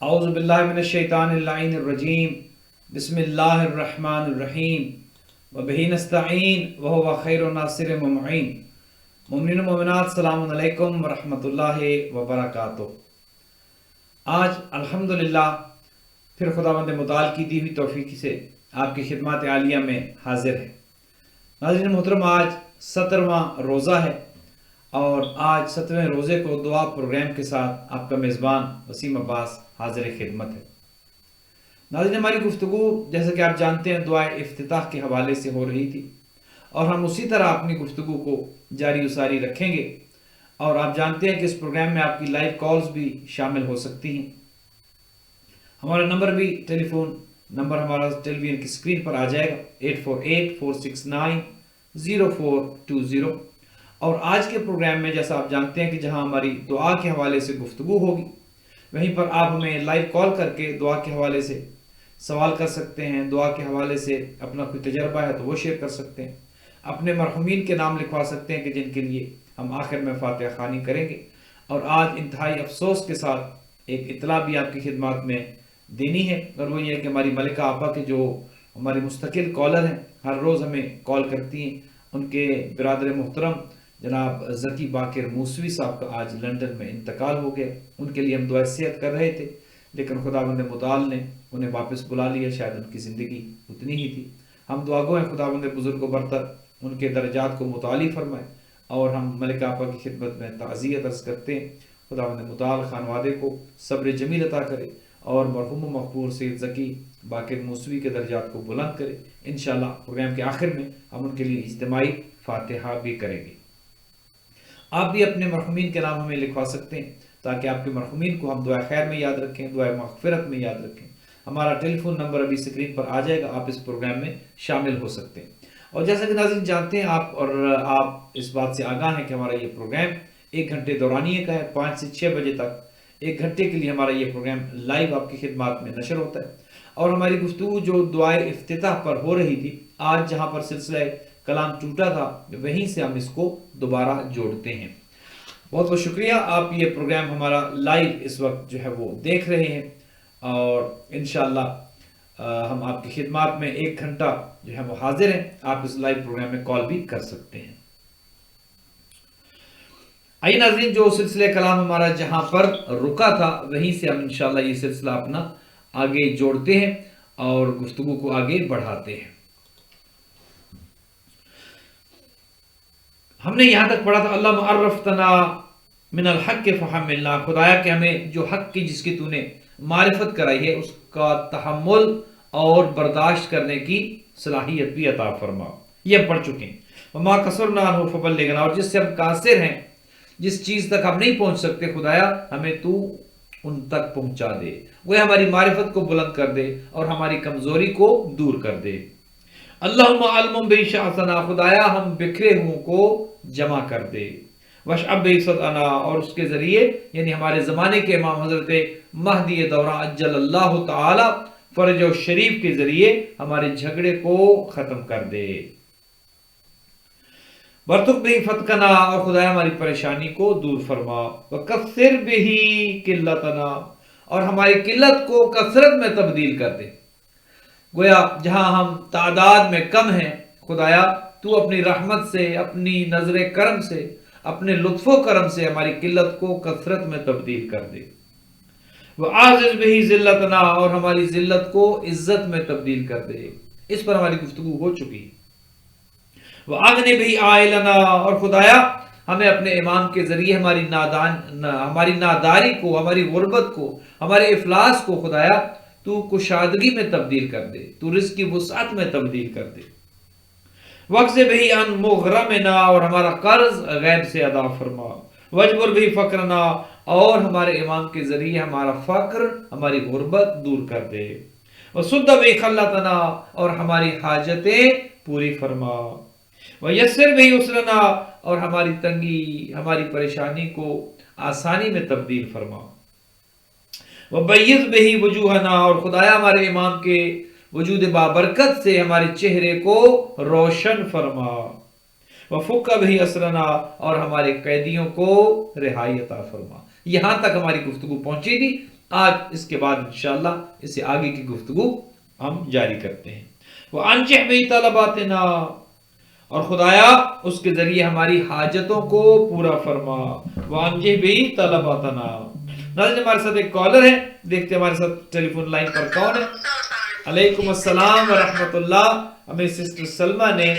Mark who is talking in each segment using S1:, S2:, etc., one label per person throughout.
S1: اعوذ باللہ من الشیطان اللعین الرجیم بسم اللہ الرحمن الرحیم وبہ نستعین وہو خیر ناصر و معین۔ مومنین و مومنات، السلام علیکم ورحمۃ اللہ وبرکاتہ۔ آج الحمدللہ پھر خداوند متعال کی دی ہوئی توفیق سے آپ کی خدمات عالیہ میں حاضر ہے۔ ناظرین محترم، آج 17واں روزہ ہے اور آج 17ویں روزے کو دعا پروگرام کے ساتھ آپ کا میزبان وسیم عباس حاضر خدمت ہے۔ ناظرین، ہماری گفتگو جیسا کہ آپ جانتے ہیں دعائے افتتاح کے حوالے سے ہو رہی تھی اور ہم اسی طرح اپنی گفتگو کو جاری و ساری رکھیں گے، اور آپ جانتے ہیں کہ اس پروگرام میں آپ کی لائیو کالز بھی شامل ہو سکتی ہیں۔ ہمارا نمبر بھی ٹیلی فون نمبر ہمارا ٹیلی ویژن کی اسکرین پر آ جائے گا 8484690420۔ اور آج کے پروگرام میں جیسا آپ جانتے ہیں کہ جہاں ہماری دعا کے حوالے سے گفتگو ہوگی، وہیں پر آپ ہمیں لائیو کال کر کے دعا کے حوالے سے سوال کر سکتے ہیں، دعا کے حوالے سے اپنا کوئی تجربہ ہے تو وہ شیئر کر سکتے ہیں، اپنے مرحومین کے نام لکھوا سکتے ہیں کہ جن کے لیے ہم آخر میں فاتحہ خوانی کریں گے۔ اور آج انتہائی افسوس کے ساتھ ایک اطلاع بھی آپ کی خدمات میں دینی ہے، اور وہ یہ ہے کہ ہماری ملکہ آپا کے جو ہماری مستقل کالر ہیں، ہر روز ہمیں کال کرتی ہیں، ان کے برادر محترم جناب ذکی باقر موسوی صاحب کا آج لندن میں انتقال ہو گیا۔ ان کے لیے ہم دعائے صحت کر رہے تھے، لیکن خداوند متعال نے انہیں واپس بلا لیا، شاید ان کی زندگی اتنی ہی تھی۔ ہم دعا گو ہیں خداوند بزرگ و برتر ان کے درجات کو متعالی فرمائے، اور ہم ملکہ آپا کی خدمت میں تعزیت عرض کرتے ہیں خداوند متعال خانوادے کو صبر جمیل عطا کرے اور مرحوم و مغفور سید ذکی باقر موسوی کے درجات کو بلند کرے۔ انشاءاللہ پروگرام کے آخر میں ہم ان کے لیے اجتماعی فاتحہ بھی کریں گے۔ آپ بھی اپنے مرحومین کے نام ہمیں لکھوا سکتے ہیں تاکہ آپ کے مرحومین کو ہم دعا خیر میں یاد رکھیں، دعا مغفرت میں یاد رکھیں۔ ہمارا ٹیلی فون نمبر ابھی اسکرین پر آ جائے گا، آپ اس پروگرام میں شامل ہو سکتے ہیں۔ اور جیسا کہ ناظرین جانتے ہیں آپ اس بات سے آگاہ ہیں کہ ہمارا یہ پروگرام 1 گھنٹے دورانیے کا ہے، 5 سے 6 بجے تک 1 گھنٹے کے لیے ہمارا یہ پروگرام لائیو آپ کی خدمات میں نشر ہوتا ہے۔ اور ہماری گفتگو جو دعائے افتتاح پر ہو رہی تھی، آج جہاں پر سلسلہ کلام ٹوٹا تھا وہیں سے ہم اس کو دوبارہ جوڑتے ہیں۔ بہت بہت شکریہ، آپ یہ پروگرام ہمارا لائیو اس وقت جو ہے وہ دیکھ رہے ہیں، اور انشاءاللہ ہم آپ کی خدمات میں 1 گھنٹہ جو ہے وہ حاضر ہیں۔ آپ اس لائیو پروگرام میں کال بھی کر سکتے ہیں۔ آئیے ناظرین، جو سلسلہ کلام ہمارا جہاں پر رکا تھا وہیں سے ہم انشاءاللہ یہ سلسلہ اپنا آگے جوڑتے ہیں اور گفتگو کو آگے بڑھاتے ہیں۔ ہم نے یہاں تک پڑھا تھا اللہ عرفتنا من الحق فحملنا، خدایا کہ ہمیں جو حق کی جس کی تو نے معرفت کرائی ہے اس کا تحمل اور برداشت کرنے کی صلاحیت بھی عطا فرما۔ یہ ہم پڑھ چکے ہیں۔ وما قصرنا عنہ فبلغنا، اور جس سے ہم قاصر ہیں، جس چیز تک ہم نہیں پہنچ سکتے، خدایا ہمیں تو ان تک پہنچا دے، وہ ہماری معرفت کو بلند کر دے اور ہماری کمزوری کو دور کر دے۔ اللہم علم بشأسنا، خدایا ہم بکھرے ہوں کو جمع کر دے۔ وشعب بصدعنا، اور اس کے ذریعے یعنی ہمارے زمانے کے امام حضرت مہدی دورہ عجل اللہ تعالی فرج و شریف کے ذریعے ہمارے جھگڑے کو ختم کر دے۔ برتق بھی فتقنا، اور خدایا ہماری پریشانی کو دور فرما۔ وکثر بھی قلتنا، اور ہماری قلت کو کثرت میں تبدیل کر دے۔ گویا جہاں ہم تعداد میں کم ہیں، خدایا تو اپنی رحمت سے، اپنی نظر کرم سے، اپنے لطف و کرم سے ہماری قلت کو کثرت میں تبدیل کر دے۔ وَعَزِزْ بِهِ ذِلَّتَنَا، اور ہماری ذلت کو عزت میں تبدیل کر دے۔ اس پر ہماری گفتگو ہو چکی۔ وَأَغْنِ بِهِ عَائِلَنَا، اور خدایا ہمیں اپنے امام کے ذریعے ہماری ناداری کو، ہماری غربت کو، ہمارے افلاس کو خدایا تو کشادگی میں تبدیل کر دے، تو رزق کی وسعت میں تبدیل کر دے۔ وَاقْضِ بِهِ عَنْ مُغْرَمِنَا، اور ہمارا قرض غیب سے ادا فرما۔ وَاجْبُرْ بِهِ فَقْرَنَا، اور ہمارے امام کے ذریعے ہمارا فقر، ہماری غربت دور کر دے۔ وَسُدَّ بِهِ خَلَّتَنَا، اور ہماری حاجتیں پوری فرما۔ وَيَسِّرْ بِهِ عُسْرَنَا، اور ہماری تنگی، ہماری پریشانی کو آسانی میں تبدیل فرما۔ وَبَيِّضْ بِهِ وُجُوهَنَا، اور خدایا ہمارے امام کے وجود بابرکت سے ہمارے چہرے کو روشن فرما۔ وَفُكَّ بِهِ أَسْرَنَا، اور ہمارے قیدیوں کو رہائی عطا فرما۔ یہاں تک ہماری گفتگو پہنچی تھی، آج اس کے بعد انشاءاللہ اس سے آگے کی گفتگو ہم جاری کرتے ہیں۔ وَأَنْجِحْ بِهِ طَلَبَاتِنَا، اور خدایا اس کے ذریعے ہماری حاجتوں کو پورا فرما۔ وَأَنْجِحْ بِهِ طَلَبَاتَنَا۔ ناظرین ہمارے ساتھ ایک کالر ہے، دیکھتے ہیں ہمارے ساتھ ٹیلی فون لائن پر کون ہے۔ علیکم السلام ورحمۃ اللہ، ہمیں سسٹر سلمہ نے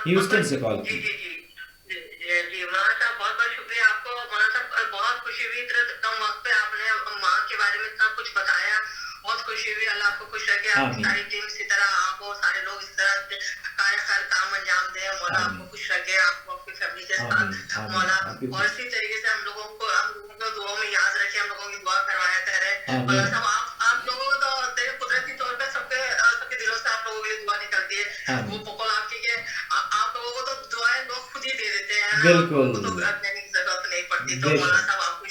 S1: ہیوسٹن سے کال کی۔
S2: جی مولانا صاحب بہت بہت شکریہ آپ کو۔ مولانا صاحب بہت خوشی ہوئی، اتنے کم وقت پہ آپ نے ماں کے بارے میں اتنا کچھ بتایا، بہت خوشی ہوئی۔ اللہ آپ کو خوش رکھے، آپ کی ساری ٹیم اسی طرح، آپ اور سارے لوگ اس طرح خیر کام انجام دیں۔ مولا آپ کو خوش رکھے، آپ کو آپ کی فیملی کے ساتھ مولا، اور اسی طریقے سے ہم لوگوں کو دعاؤں میں یاد رکھے، ہم لوگوں کی دعا کروایا کرے۔ مولانا صاحب آپ لوگوں کو تو قدرتی طور پہ سب کے دلوں سے آپ لوگوں کے لیے دعا نکلتی ہے، وہ بقول آپ کی کہ آپ لوگوں کو تو دعائیں لوگ خود ہی دے دیتے ہیں،
S1: بالکل
S2: تو دینے کی ضرورت نہیں پڑتی۔ تو مولانا صاحب آپ کو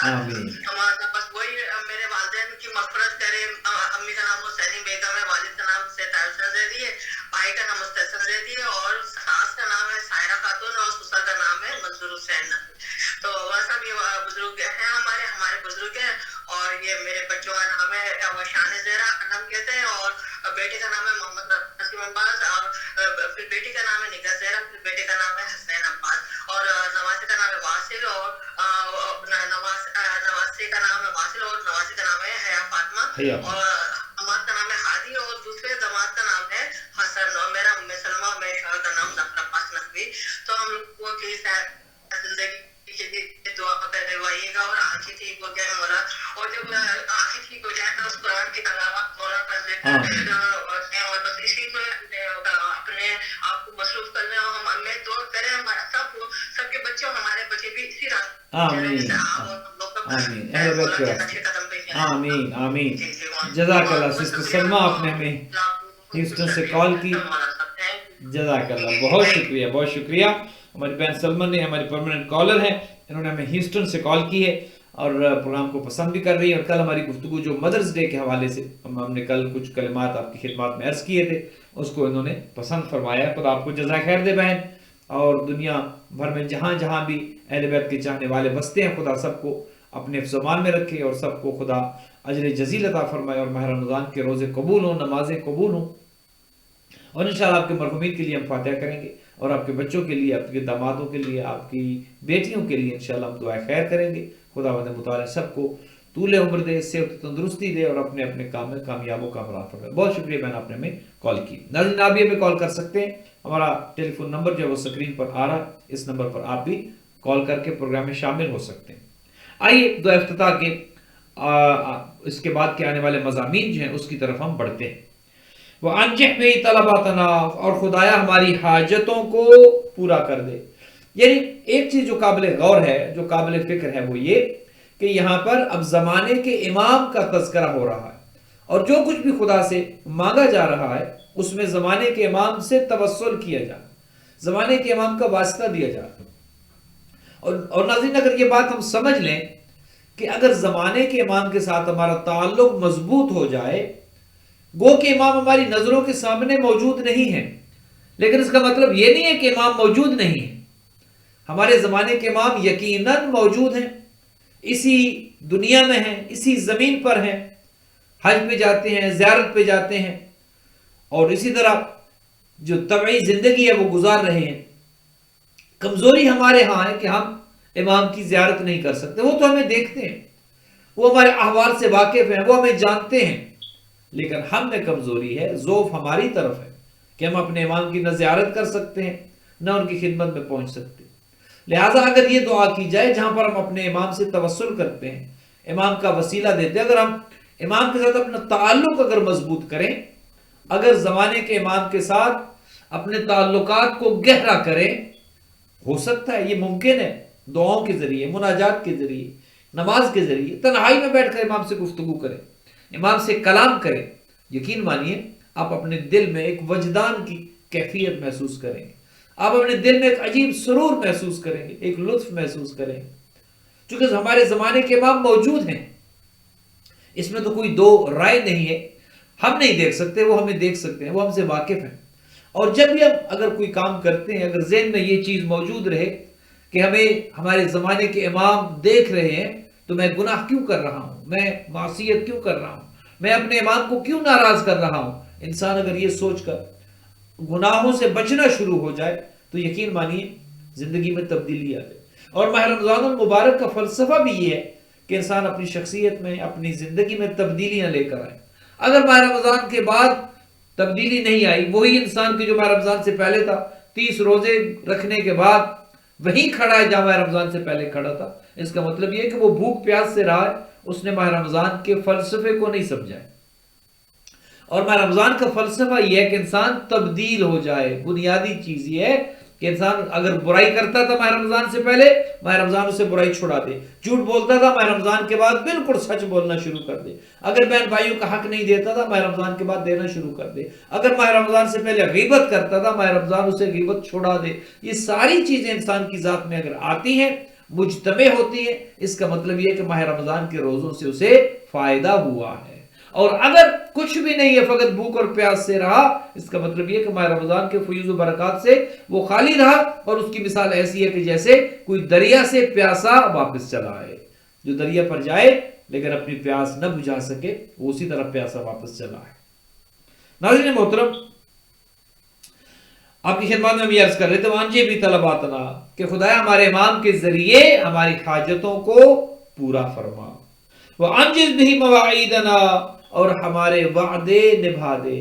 S2: مولانا صاحب بس وہی میرے والدین کی مغفرت کرے۔ امی کا نام حسینی بیگم ہے، والد کا نام سید حسین زیدی ہے، بھائی کا نام مستحسن زیدی ہے، اور ساس کا نام ہے سائرہ خاتون، اور سسر کا نام ہے منظور حسین نقوی۔ تو مولانا صاحب یہ بزرگ ہیں، ہمارے بزرگ ہیں، اور یہ میرے بچوں کا نام ہے شان زہرا انم کہتے ہیں، اور بیٹے کا نام ہے محمد نسیم عباس، اور پھر بیٹی کا نام ہے نگاہ زہرا، پھر بیٹے کا نام ہے حسین عباس، اور نواسے کا نام ہے واصل، اور نواسے کا نام ہے واصل، اور نواسے کا نام ہے حیا فاطمہ، اور اماد کا نام ہے ہادی، اور دوسرے داماد کا نام ہے حسن، اور میرا ام سلمہ، میرے شوہر کا نام ظفر عباس نقوی۔ تو ہم لوگوں کی زندگی کے لیے دعا کروائیے گا، اور آنکھیں ٹھیک ہو جائے مولا، اور جب آنکھیں ٹھیک ہو جائے تو اس قرآن کی تلاوت مولا کر دیتے ہیں، اور بس اسی میں اپنے آپ کو مصروف کر لیں، اور ہم ہمیں دعا کریں، ہمارا سب کے بچے اور ہمارے بچے بھی اسی
S1: آمین آمین آمین۔ جزاک اللہ سسٹر سلمہ، آپ نے ہمیں ہیوسٹن سے کال کی، جزاک اللہ، بہت شکریہ بہت شکریہ۔ ہماری بہن سلمہ نے، ہماری پرماننٹ کالر ہیں، انہوں نے ہمیں ہیوسٹن سے کال کی ہے اور پروگرام کو پسند بھی کر رہی ہے۔ اور کل ہماری گفتگو جو مدرز ڈے کے حوالے سے ہم نے کل کچھ کلمات آپ کی خدمات میں عرض کیے تھے، اس کو انہوں نے پسند فرمایا۔ خدا آپ کو جزائے خیر دے بہن، اور دنیا بھر میں جہاں جہاں بھی اہل بیت کے چاہنے والے بستے ہیں، خدا سب کو اپنے حفظ و امان میں رکھے، اور سب کو خدا اجر جزیل عطا فرمائے، اور ماہ رمضان کے روزے قبول ہوں، نمازیں قبول ہوں۔ اور انشاءاللہ آپ کے مرحومین کے لیے ہم فاتحہ کریں گے، اور آپ کے بچوں کے لیے، آپ کے دامادوں کے لیے، آپ کی بیٹیوں کے لیے انشاءاللہ ہم دعائیں خیر کریں گے۔ خدا متعال سب کو طول عمر دے، صحت تندرستی دے، اور اپنے اپنے کام میں کامیاب و کامیاب فرمائے۔ بہت شکریہ بہن، آپ نے ہمیں کال کی۔ ناظرین آپ بھی ہمیں کال کر سکتے ہیں، ہمارا ٹیلی فون نمبر جو ہے وہ اسکرین پر آ رہا ہے، اس نمبر پر آپ بھی کال کر کے پروگرام میں شامل ہو سکتے ہیں۔ آئیے دعا افتتاح کے اس کے بعد کے آنے والے مضامین جو ہیں اس کی طرف ہم بڑھتے ہیں۔ وَأَنْجِحْ بِهِ طَلَبَاتَنَا، اور خدایا ہماری حاجتوں کو پورا کر دے۔ یعنی ایک چیز جو قابل غور ہے، جو قابل فکر ہے، وہ یہ کہ یہاں پر اب زمانے کے امام کا تذکرہ ہو رہا ہے، اور جو کچھ بھی خدا سے مانگا جا رہا ہے اس میں زمانے کے امام سے توسل کیا جا رہا ہے، زمانے کے امام کا واسطہ دیا جا رہا ہے۔ اور ناظرین اگر یہ بات ہم سمجھ لیں کہ اگر زمانے کے امام کے ساتھ ہمارا تعلق مضبوط ہو جائے، گو کہ امام ہماری نظروں کے سامنے موجود نہیں ہے، لیکن اس کا مطلب یہ نہیں ہے کہ امام موجود نہیں ہے۔ ہمارے زمانے کے امام یقیناً موجود ہیں، اسی دنیا میں ہیں، اسی زمین پر ہیں، حج پہ جاتے ہیں، زیارت پہ جاتے ہیں، اور اسی طرح جو طبعی زندگی ہے وہ گزار رہے ہیں۔ کمزوری ہمارے ہاں ہے کہ ہم امام کی زیارت نہیں کر سکتے، وہ تو ہمیں دیکھتے ہیں، وہ ہمارے احوال سے واقف ہیں، وہ ہمیں جانتے ہیں، لیکن ہم میں کمزوری ہے، ضعف ہماری طرف ہے کہ ہم اپنے امام کی نہ زیارت کر سکتے ہیں، نہ ان کی خدمت میں پہنچ سکتے۔ لہٰذا اگر یہ دعا کی جائے جہاں پر ہم اپنے امام سے توسل کرتے ہیں، امام کا وسیلہ دیتے ہیں، اگر ہم امام کے ساتھ اپنا تعلق اگر مضبوط کریں، اگر زمانے کے امام کے ساتھ اپنے تعلقات کو گہرا کریں، ہو سکتا ہے، یہ ممکن ہے، دعاؤں کے ذریعے، مناجات کے ذریعے، نماز کے ذریعے، تنہائی میں بیٹھ کر امام سے گفتگو کریں، امام سے کلام کریں، یقین مانیے آپ اپنے دل میں ایک وجدان کی کیفیت محسوس کریں گے، آپ اپنے دل میں ایک عجیب سرور محسوس کریں گے، ایک لطف محسوس کریں گے، چونکہ ہمارے زمانے کے امام موجود ہیں، اس میں تو کوئی دو رائے نہیں ہے، ہم نہیں دیکھ سکتے، وہ ہمیں دیکھ سکتے ہیں، وہ ہم سے واقف ہیں۔ اور جب بھی ہم اگر کوئی کام کرتے ہیں، اگر ذہن میں یہ چیز موجود رہے کہ ہمیں ہمارے زمانے کے امام دیکھ رہے ہیں، تو میں گناہ کیوں کر رہا ہوں، میں معصیت کیوں کر رہا ہوں، میں اپنے امام کو کیوں ناراض کر رہا ہوں. انسان اگر یہ سوچ کر گناہوں سے بچنا شروع ہو جائے تو یقین مانیے زندگی میں تبدیلی آ جائے. اور ماہ رمضان المبارک کا فلسفہ بھی یہ ہے کہ انسان اپنی شخصیت میں، اپنی زندگی میں تبدیلیاں لے کر آئے. اگر ماہ رمضان کے بعد تبدیلی نہیں آئی، وہی انسان کی جو ماہ رمضان سے پہلے تھا، 30 روزے رکھنے کے بعد وہی کھڑا ہے جہاں ماہ رمضان سے پہلے کھڑا تھا، اس کا مطلب یہ ہے کہ وہ بھوک پیاس سے رہا ہے، اس نے ماہ رمضان کے فلسفے کو نہیں سمجھا ہے. اور ماہ رمضان کا فلسفہ یہ ہے کہ انسان تبدیل ہو جائے. بنیادی چیز یہ ہے کہ انسان اگر برائی کرتا تھا ماہ رمضان سے پہلے، ماہ رمضان اسے برائی چھڑا دے. جھوٹ بولتا تھا، ماہ رمضان کے بعد بالکل سچ بولنا شروع کر دے. اگر بہن بھائیوں کا حق نہیں دیتا تھا، ماہ رمضان کے بعد دینا شروع کر دے. اگر ماہ رمضان سے پہلے غیبت کرتا تھا، ماہ رمضان اسے غیبت چھڑا دے. یہ ساری چیزیں انسان کی ذات میں اگر آتی ہیں، مجتمع ہوتی ہیں، اس کا مطلب یہ ہے کہ ماہ رمضان کے روزوں سے اسے فائدہ ہوا ہے. اور اگر کچھ بھی نہیں ہے، فقط بھوک اور پیاس سے رہا، اس کا مطلب یہ کہ ماہ رمضان کے فیوز و برکات سے وہ خالی رہا. اور اس کی مثال ایسی ہے کہ جیسے کوئی دریا سے پیاسا واپس چلا آئے. جو دریا پر جائے لیکن اپنی پیاس نہ بجھا سکے، وہ اسی طرح پیاسا واپس چلا آئے. ناظرین محترم، آپ کی خدمت میں بھی عرض کر رہے تھے وانجے بھی طلباتنا، کہ خدایا ہمارے امام کے ذریعے ہماری حاجتوں کو پورا فرما. وانجز بھی مواعیدنا، اور ہمارے وعدے نبھا دے.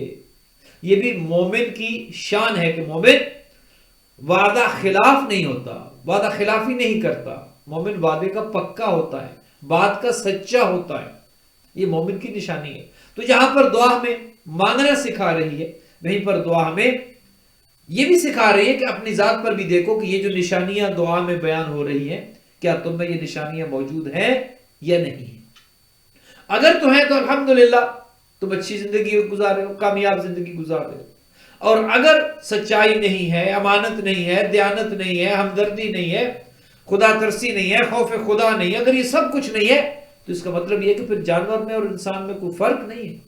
S1: یہ بھی مومن کی شان ہے کہ مومن وعدہ خلاف نہیں ہوتا، وعدہ خلافی نہیں کرتا. مومن وعدے کا پکا ہوتا ہے، بات کا سچا ہوتا ہے. یہ مومن کی نشانی ہے. تو جہاں پر دعا ہمیں مانگنا سکھا رہی ہے، وہیں پر دعا ہمیں یہ بھی سکھا رہی ہے کہ اپنی ذات پر بھی دیکھو کہ یہ جو نشانیاں دعا میں بیان ہو رہی ہیں، کیا تم میں یہ نشانیاں موجود ہیں یا نہیں. اگر تو ہیں تو الحمدللہ تم اچھی زندگی گزار رہے ہو، کامیاب زندگی گزار رہے ہو. اور اگر سچائی نہیں ہے، امانت نہیں ہے، دیانت نہیں ہے، ہمدردی نہیں ہے، خدا ترسی نہیں ہے، خوف خدا نہیں ہے، اگر یہ سب کچھ نہیں ہے تو اس کا مطلب یہ کہ پھر جانور میں اور انسان میں کوئی فرق نہیں ہے.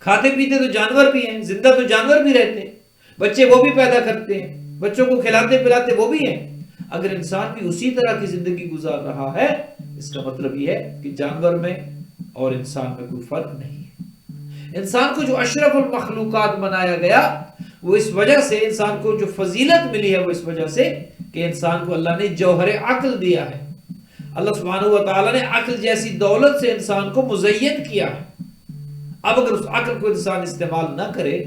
S1: کھاتے پیتے تو جانور بھی ہیں، زندہ تو جانور بھی رہتے ہیں، بچے وہ بھی پیدا کرتے ہیں، بچوں کو کھلاتے پلاتے وہ بھی ہیں. اگر انسان بھی اسی طرح کی زندگی گزار رہا ہے، اس کا مطلب یہ ہے کہ جانور میں اور انسان میں کوئی فرق نہیں ہے. انسان کو جو اشرف المخلوقات بنایا گیا، وہ اس وجہ سے، انسان کو جو فضیلت ملی ہے وہ اس وجہ سے کہ انسان کو اللہ نے جوہر عقل دیا ہے. اللہ سبحانہ و تعالیٰ نے عقل جیسی دولت سے انسان کو مزین کیا ہے. اب اگر اس عقل کو انسان استعمال نہ کرے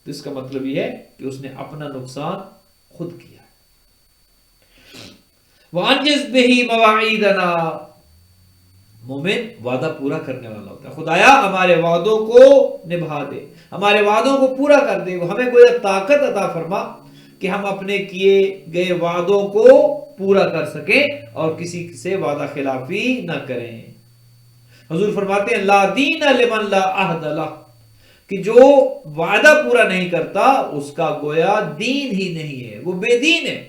S1: تو اس کا مطلب یہ ہے کہ اس نے اپنا نقصان خود کیا. وَأَنْجِزْ بِهِ مَوَاعِيدَنَا، مومن وعدہ پورا کرنے والا ہوتا ہے. خدایا ہمارے وعدوں کو نبھا دے، ہمارے وعدوں کو پورا کر دے. ہمیں کوئی طاقت عطا فرما کہ ہم اپنے کیے گئے وعدوں کو پورا کر سکیں اور کسی سے وعدہ خلافی نہ کریں. حضور فرماتے ہیں لا دین لمن لا عہد لہ، کہ جو وعدہ پورا نہیں کرتا اس کا گویا دین ہی نہیں ہے، وہ بے دین ہے،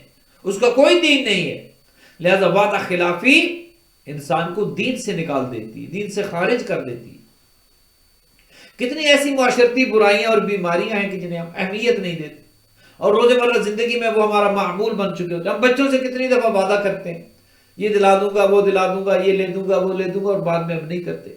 S1: اس کا کوئی دین نہیں ہے. لہذا وعدہ خلافی انسان کو دین سے نکال دیتی، دین سے خارج کر دیتی. کتنی ایسی معاشرتی برائیاں اور بیماریاں ہیں کہ جنہیں ہم اہمیت نہیں دیتے اور روزمرہ زندگی میں وہ ہمارا معمول بن چکے ہوتے ہیں. ہم بچوں سے کتنی دفعہ وعدہ کرتے ہیں، یہ دلا دوں گا، وہ دلا دوں گا، یہ لے دوں گا، وہ لے دوں گا، اور بعد میں ہم نہیں کرتے.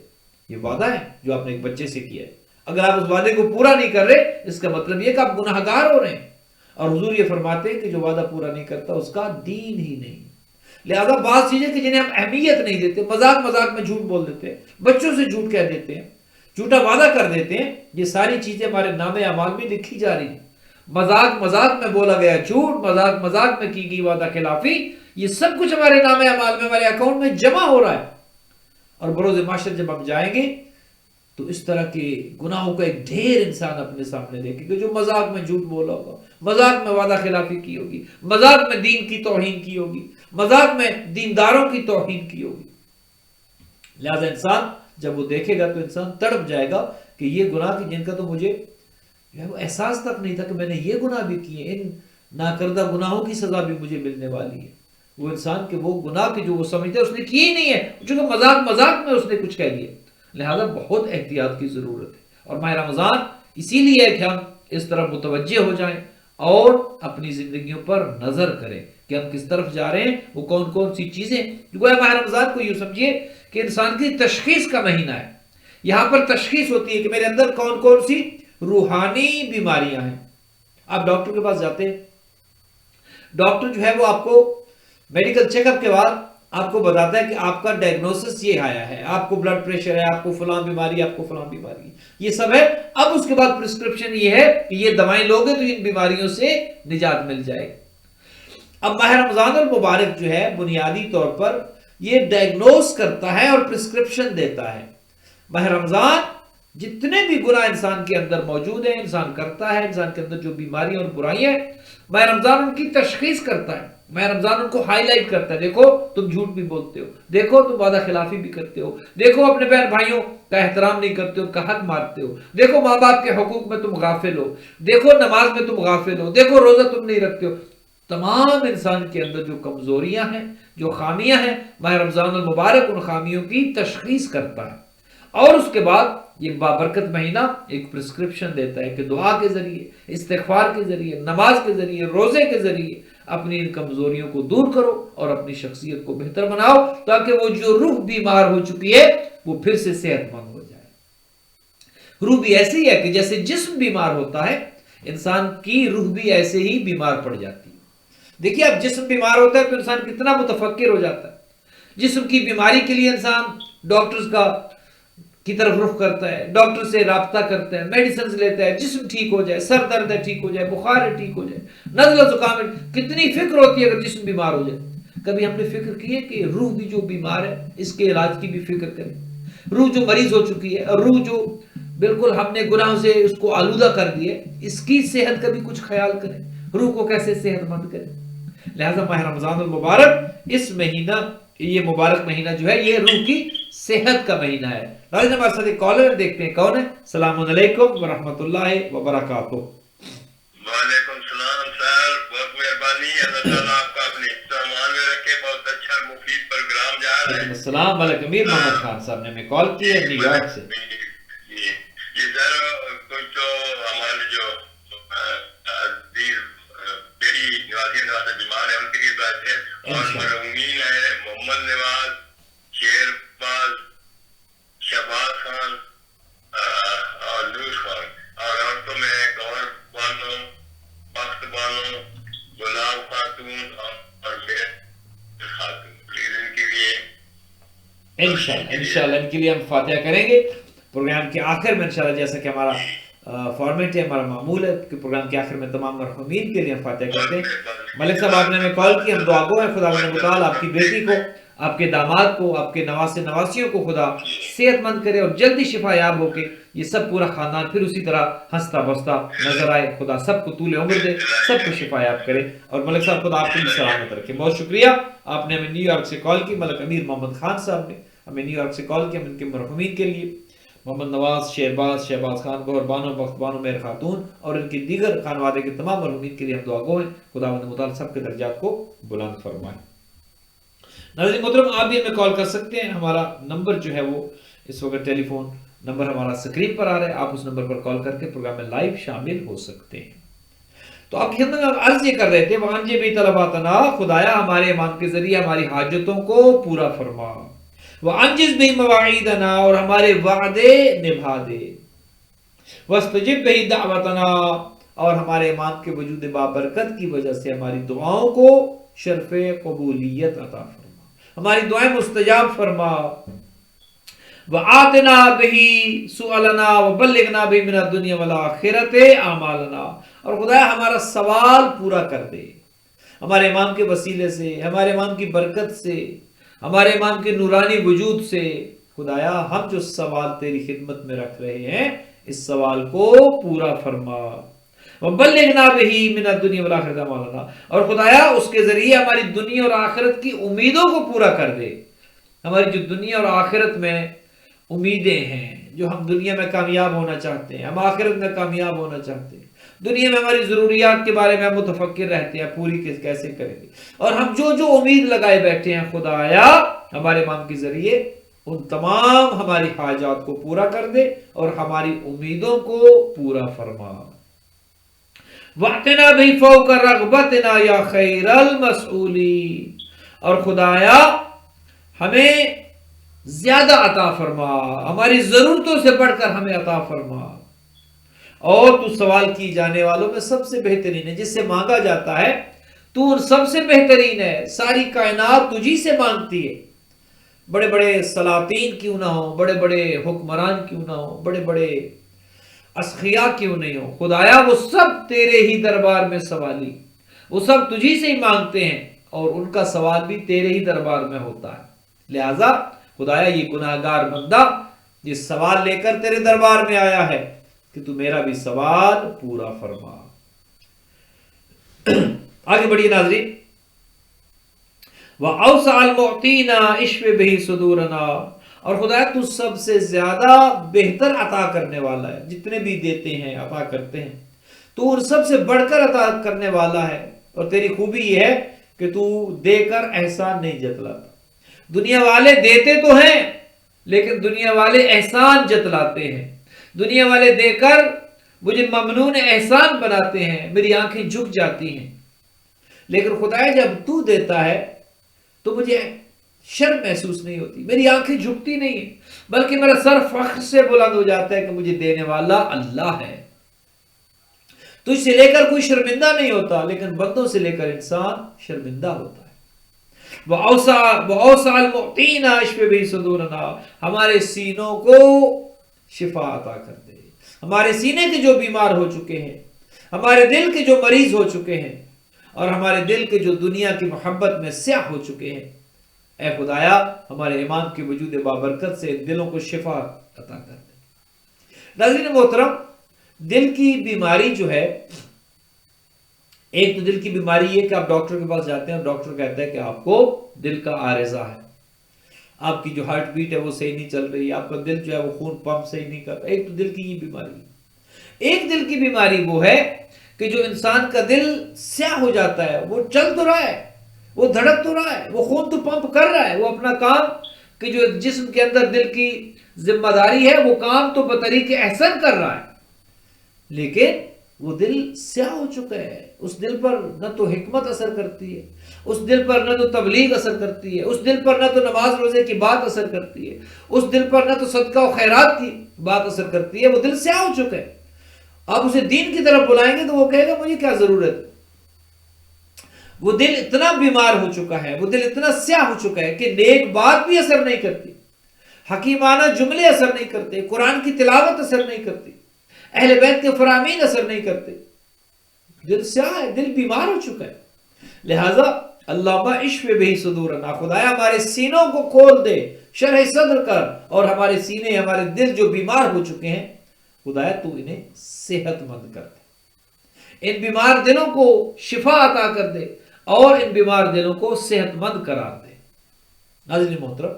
S1: یہ وعدہ ہے جو آپ نے ایک بچے سے کیا ہے. اگر آپ اس وعدے کو پورا نہیں کر رہے، اس کا مطلب یہ کہ آپ گناہگار ہو رہے ہیں. اور حضور یہ فرماتے ہیں کہ جو وعدہ پورا نہیں کرتا اس کا دین ہی نہیں. لہذا بعض چیزیں کہ جنہیں ہم اہمیت نہیں دیتے، مذاق مذاق میں جھوٹ بول دیتے ہیں، بچوں سے جھوٹ کہہ دیتے ہیں، جھوٹا وعدہ کر دیتے ہیں، یہ ساری چیزیں ہمارے نام اعمال میں لکھی جا رہی ہیں. مذاق مذاق میں بولا گیا جھوٹ، مذاق مذاق میں کی گئی وعدہ خلافی، یہ سب کچھ ہمارے نام اعمال میں، ہمارے اکاؤنٹ میں جمع ہو رہا ہے. اور بروز محشر جب ہم جائیں گے تو اس طرح کے گناہوں کا ایک ڈھیر انسان اپنے سامنے دیکھے گا. جو مذاق میں جھوٹ بولا ہوگا، مذاق میں وعدہ خلافی کی ہوگی، مذاق میں دین کی توہین کی ہوگی، مذاق میں دینداروں کی توہین کی ہوگی. لہذا انسان جب وہ دیکھے گا تو انسان تڑپ جائے گا کہ یہ گناہ جن کا تو مجھے وہ احساس تک نہیں تھا کہ میں نے یہ گناہ بھی کیے، ان ناکردہ گناہوں کی سزا بھی مجھے ملنے والی ہے. وہ انسان کے وہ گناہ کے جو وہ سمجھتا ہے اس نے کیے ہی نہیں ہے، چونکہ مذاق مذاق میں اس نے کچھ کہہ دیا. لہذا بہت احتیاط کی ضرورت ہے. اور ماہ رمضان اسی لیے ہے کہ ہم اس طرح متوجہ ہو جائیں اور اپنی زندگیوں پر نظر کریں کہ ہم کس طرف جا رہے ہیں، وہ کون کون سی چیزیں. گویا ماہ رمضان کو یوں سمجھیے کہ انسان کی تشخیص کا مہینہ ہے. یہاں پر تشخیص ہوتی ہے کہ میرے اندر کون کون سی روحانی بیماریاں ہیں. آپ ڈاکٹر کے پاس جاتے ہیں, ڈاکٹر جو ہے وہ آپ کو میڈیکل چیک اپ کے بعد آپ کو بتاتا ہے کہ آپ کا ڈائگنوسس یہ آیا ہے, آپ کو بلڈ پریشر ہے, آپ کو فلاں بیماری, آپ کو فلاں بیماری, یہ سب ہے. اب اس کے بعد پرسکرپشن یہ ہے کہ یہ دوائیں لوگے تو ان بیماریوں سے نجات مل جائے. اب ماہ رمضان المبارک جو ہے بنیادی طور پر یہ ڈائگنوز کرتا ہے اور پرسکرپشن دیتا ہے. ماہ رمضان جتنے بھی گناہ انسان کے اندر موجود ہیں, انسان کرتا ہے, انسان کے اندر جو بیماریاں اور برائیاں ہیں, ماہ رمضان ان کی تشخیص کرتا ہے. ماہ رمضان ان کو ہائی لائٹ کرتا ہے, دیکھو تم جھوٹ بھی بولتے ہو, دیکھو تم وعدہ خلافی بھی کرتے ہو, دیکھو اپنے بہن بھائیوں کا احترام نہیں کرتے ہو, ان کا حق مارتے ہو, دیکھو ماں باپ کے حقوق میں تم غافل ہو, دیکھو نماز میں تم غافل ہو, دیکھو روزہ تم نہیں رکھتے ہو. تمام انسان کے اندر جو کمزوریاں ہیں, جو خامیاں ہیں, ماہ رمضان المبارک ان خامیوں کی تشخیص کرتا ہے. اور اس کے بعد یہ بابرکت مہینہ ایک پرسکرپشن دیتا ہے کہ دعا کے ذریعے, استغفار کے ذریعے, نماز کے ذریعے, روزے کے ذریعے اپنی ان کمزوریوں کو دور کرو اور اپنی شخصیت کو بہتر بناؤ, تاکہ وہ جو روح بیمار ہو چکی ہے وہ پھر سے صحت مند ہو جائے. روح بھی ایسی ہے کہ جیسے جسم بیمار ہوتا ہے, انسان کی روح بھی ایسے ہی بیمار پڑ جاتی ہے. دیکھیے اب جسم بیمار ہوتا ہے تو انسان کتنا متفکر ہو جاتا ہے. جسم کی بیماری کے لیے انسان ڈاکٹرز کی طرف رخ کرتا ہے, ڈاکٹر سے رابطہ کرتا ہے, میڈیسنز لیتا ہے, جسم ٹھیک ہو جائے, سر درد ہے ٹھیک ہو جائے, بخار ہے ٹھیک ہو جائے, نزلہ زکام ہے. کتنی فکر ہوتی ہے اگر جسم بیمار ہو جائے. کبھی ہم نے فکر کی ہے کہ روح بھی جو بیمار ہے اس کے علاج کی بھی فکر کریں. روح جو مریض ہو چکی ہے, اور روح جو بالکل ہم نے گناہوں سے اس کو آلودہ کر دی ہے, اس کی صحت کا بھی کچھ خیال کریں, روح کو کیسے صحت مند کریں. لہذا ماہ رمضان المبارک اس مہینہ, یہ مبارک مہینہ جو ہے یہ روح کی صحت کا مہینہ ہے. ناظرین ہمارے ساتھ ایک کالر دیکھتے ہیں کون ہے. السلام علیکم ورحمۃ اللہ وبرکاتہ.
S2: وعلیکم السلام سر, بہت مہربانی, اللہ تعالیٰ آپ کا اپنے سامان میں رکھے. بہت اچھا مفید پروگرام جا رہا ہے.
S1: السلام ملک امیر محمد خان صاحب نے ہمیں کال کی ہے نیو یارک سے.
S2: یہ سر کچھ تو ہمارے جو میری نواز بیمار ہے ان کے لیے بات ہے, اور مرحومین ہے محمد نواز, شیر باز, شہباز خان اور نور خان, اور عورتوں میں گور بانو, بخت بانو, گلاب خاتون اور میرے خاتون. پلیز ان کے لیے
S1: انشاءاللہ ان کے لیے ہم فاتحہ کریں گے. پروگرام کے آخر میں انشاءاللہ, جیسا کہ ہمارا فارمیٹ ہے, ہمارا معمول ہے کہ پروگرام کے آخر میں تمام مرحومین کے لیے ہم فاتحہ کرتے ہیں. ملک صاحب آپ نے ہمیں کال کی, ہم دعا گو ہیں خدا متعال آپ کی بیٹی کو, آپ کے داماد کو, آپ کے نواسے نواسیوں کو خدا صحت مند کرے اور جلدی شفا یاب ہو کے یہ سب پورا خاندان پھر اسی طرح ہنستا بستا نظر آئے. خدا سب کو طول عمر دے, سب کو شفا یاب کرے. اور ملک صاحب خدا آپ کو بھی سلامت رکھے. بہت شکریہ, آپ نے ہمیں نیو یارک سے کال کی. ملک امیر محمد خان صاحب نے ہمیں نیو یارک سے کال کی. ہم ان کے مرحومین کے لیے محمد نواز, شہباز, شہباز خان, گور بانو, بخت بانو, مہر خاتون اور ان کی دیگر خانوادے کے تمام مرحومین کے لیے ہم دعا گو ہیں. خداوند متعال سب کے درجات کو بلند فرمائے. ناظرین محترم, آپ بھی ہمیں کال کر سکتے ہیں. ہمارا نمبر جو ہے وہ اس وقت ٹیلی فون نمبر ہمارا اسکرین پر آ رہا ہے, آپ اس نمبر پر کال کر کے پروگرام میں لائیو شامل ہو سکتے ہیں. تو آپ کی خدمت میں عرض یہ کر رہے تھے, وانجے بھی طلباتنا, خدایا ہمارے امام کے ذریعے ہماری حاجتوں کو پورا فرما, وانجز بھی مواعیدنا, اور ہمارے وعدے نبھا دے, واستجب بھی دعوتنا, اور ہمارے امام کے وجود بابرکت کی وجہ سے ہماری دعاؤں کو شرف قبولیت عطا فرما, ہماری دعائیں مستجاب فرما. وآتنا بہی سؤلنا وبلغنا بہی من الدنیا والآخرت اعمالنا, اور خدایا ہمارا سوال پورا کر دے ہمارے امام کے وسیلے سے, ہمارے امام کی برکت سے, ہمارے امام کے نورانی وجود سے. خدایا ہم جو سوال تیری خدمت میں رکھ رہے ہیں اس سوال کو پورا فرما. وبلغنا بہی من الدنیا والآخرت اعمالنا, اور خدایا اس کے ذریعے ہماری دنیا اور آخرت کی امیدوں کو پورا کر دے. ہماری جو دنیا اور آخرت میں امیدیں ہیں, جو ہم دنیا میں کامیاب ہونا چاہتے ہیں, ہم آخرت میں کامیاب ہونا چاہتے ہیں, دنیا میں ہماری ضروریات کے بارے میں ہم متفکر رہتے ہیں, پوری کیسے کریں گے, اور ہم جو امید لگائے بیٹھے ہیں, خدایا ہمارے امام کے ذریعے ان تمام ہماری حاجات کو پورا کر دے اور ہماری امیدوں کو پورا فرما. وَاعْتِنَا بِهِ فَوْقَ رَغْبَتِنَا يَا خَيْرَ الْمَسْئُولِينَ, اور خدایا ہمیں زیادہ عطا فرما، ہماری ضرورتوں سے بڑھ کر ہمیں عطا فرما، اور تو سوال کی جانے والوں میں سب سے بہترین ہے، جس سے مانگا جاتا ہے تو ان سب سے بہترین ہے، ساری کائنات تجھی سے مانگتی ہے، بڑے بڑے سلاطین کیوں نہ ہو، بڑے بڑے حکمران کیوں نہ ہو، بڑے بڑے اسخیا کیوں نہیں ہو، خدایا وہ سب تیرے ہی دربار میں سوالی، وہ سب تجھی سے ہی مانگتے ہیں، اور ان کا سوال بھی تیرے ہی دربار میں ہوتا ہے، لہذا خدایا یہ گناہگار بندہ یہ سوال لے کر تیرے دربار میں آیا ہے کہ تو میرا بھی سوال پورا فرما۔ آگے بڑھیے ناظرین، وَأَوْسَعَ الْمُعْطِينَ اِشْفِ بِهِ صُدُورَنَا، اور خدا تو سب سے زیادہ بہتر عطا کرنے والا ہے، جتنے بھی دیتے ہیں عطا کرتے ہیں تو ان سب سے بڑھ کر عطا کرنے والا ہے، اور تیری خوبی یہ ہے کہ تو دے کر احسان نہیں جتلاتا۔ دنیا والے دیتے تو ہیں لیکن دنیا والے احسان جتلاتے ہیں، دنیا والے دے کر مجھے ممنون احسان بناتے ہیں، میری آنکھیں جھک جاتی ہیں، لیکن خدا جب تو دیتا ہے تو مجھے شرم محسوس نہیں ہوتی، میری آنکھیں جھکتی نہیں ہیں، بلکہ میرا سر فخر سے بلند ہو جاتا ہے کہ مجھے دینے والا اللہ ہے۔ تجھ سے لے کر کوئی شرمندہ نہیں ہوتا، لیکن بندوں سے لے کر انسان شرمندہ ہوتا ہے۔ وَأَوْسَعَ الْمُعْطِينَ اِشْفِ بِهِ صُدُورَنَا، ہمارے سینوں کو شفا عطا کر دے، ہمارے سینے کے جو بیمار ہو چکے ہیں، ہمارے دل کے جو مریض ہو چکے ہیں، اور ہمارے دل کے جو دنیا کی محبت میں سیاہ ہو چکے ہیں، اے خدایا ہمارے امام کے وجود بابرکت سے دلوں کو شفا عطا کر دے۔ ناظرین محترم، دل کی بیماری جو ہے، ایک تو دل کی بیماری یہ کہ آپ ڈاکٹر کے پاس جاتے ہیں اور ڈاکٹر کہتا ہے کہ آپ کو دل کا عارضہ ہے، آپ کی جو ہارٹ بیٹ ہے وہ صحیح نہیں چل رہی، آپ کا دل جو ہے وہ خون پمپ صحیح نہیں کر رہا۔ ایک تو دل کی یہ بیماری ہے۔ ایک دل کی بیماری وہ ہے کہ جو انسان کا دل سیاہ ہو جاتا ہے، وہ چل تو رہا ہے، وہ دھڑک تو رہا ہے، وہ خون تو پمپ کر رہا ہے، وہ اپنا کام کہ جو جسم کے اندر دل کی ذمہ داری ہے وہ کام تو بطریق احسن کر رہا ہے، لیکن وہ دل سیاہ ہو چکا ہے، اس دل پر نہ تو حکمت اثر کرتی ہے، اس دل پر نہ تو تبلیغ اثر کرتی ہے، اس دل پر نہ تو نماز روزے کی بات اثر کرتی ہے، اس دل پر نہ تو صدقہ و خیرات کی بات اثر کرتی ہے، وہ دل سیاہ ہو چکا ہے۔ آپ اسے دین کی طرف بلائیں گے تو وہ کہے گا مجھے کیا ضرورت ہے۔ وہ دل اتنا بیمار ہو چکا ہے، وہ دل اتنا سیاہ ہو چکا ہے کہ نیک بات بھی اثر نہیں کرتی، حکیمانہ جملے اثر نہیں کرتے، قرآن کی تلاوت اثر نہیں کرتی، اہل بیت کے فرامین اثر نہیں کرتے، دل سیاہ ہے، دل بیمار ہو چکا ہے۔ لہٰذا اللہم اشف بہ صدورنا، خدایا ہمارے سینوں کو کھول دے، شرح صدر کر، اور ہمارے سینے، ہمارے دل جو بیمار ہو چکے ہیں خدایا تو انہیں صحت مند کر دے، ان بیمار دلوں کو شفا عطا کر دے اور ان بیمار دلوں کو صحت مند قرار دے۔ ناظرین محترم،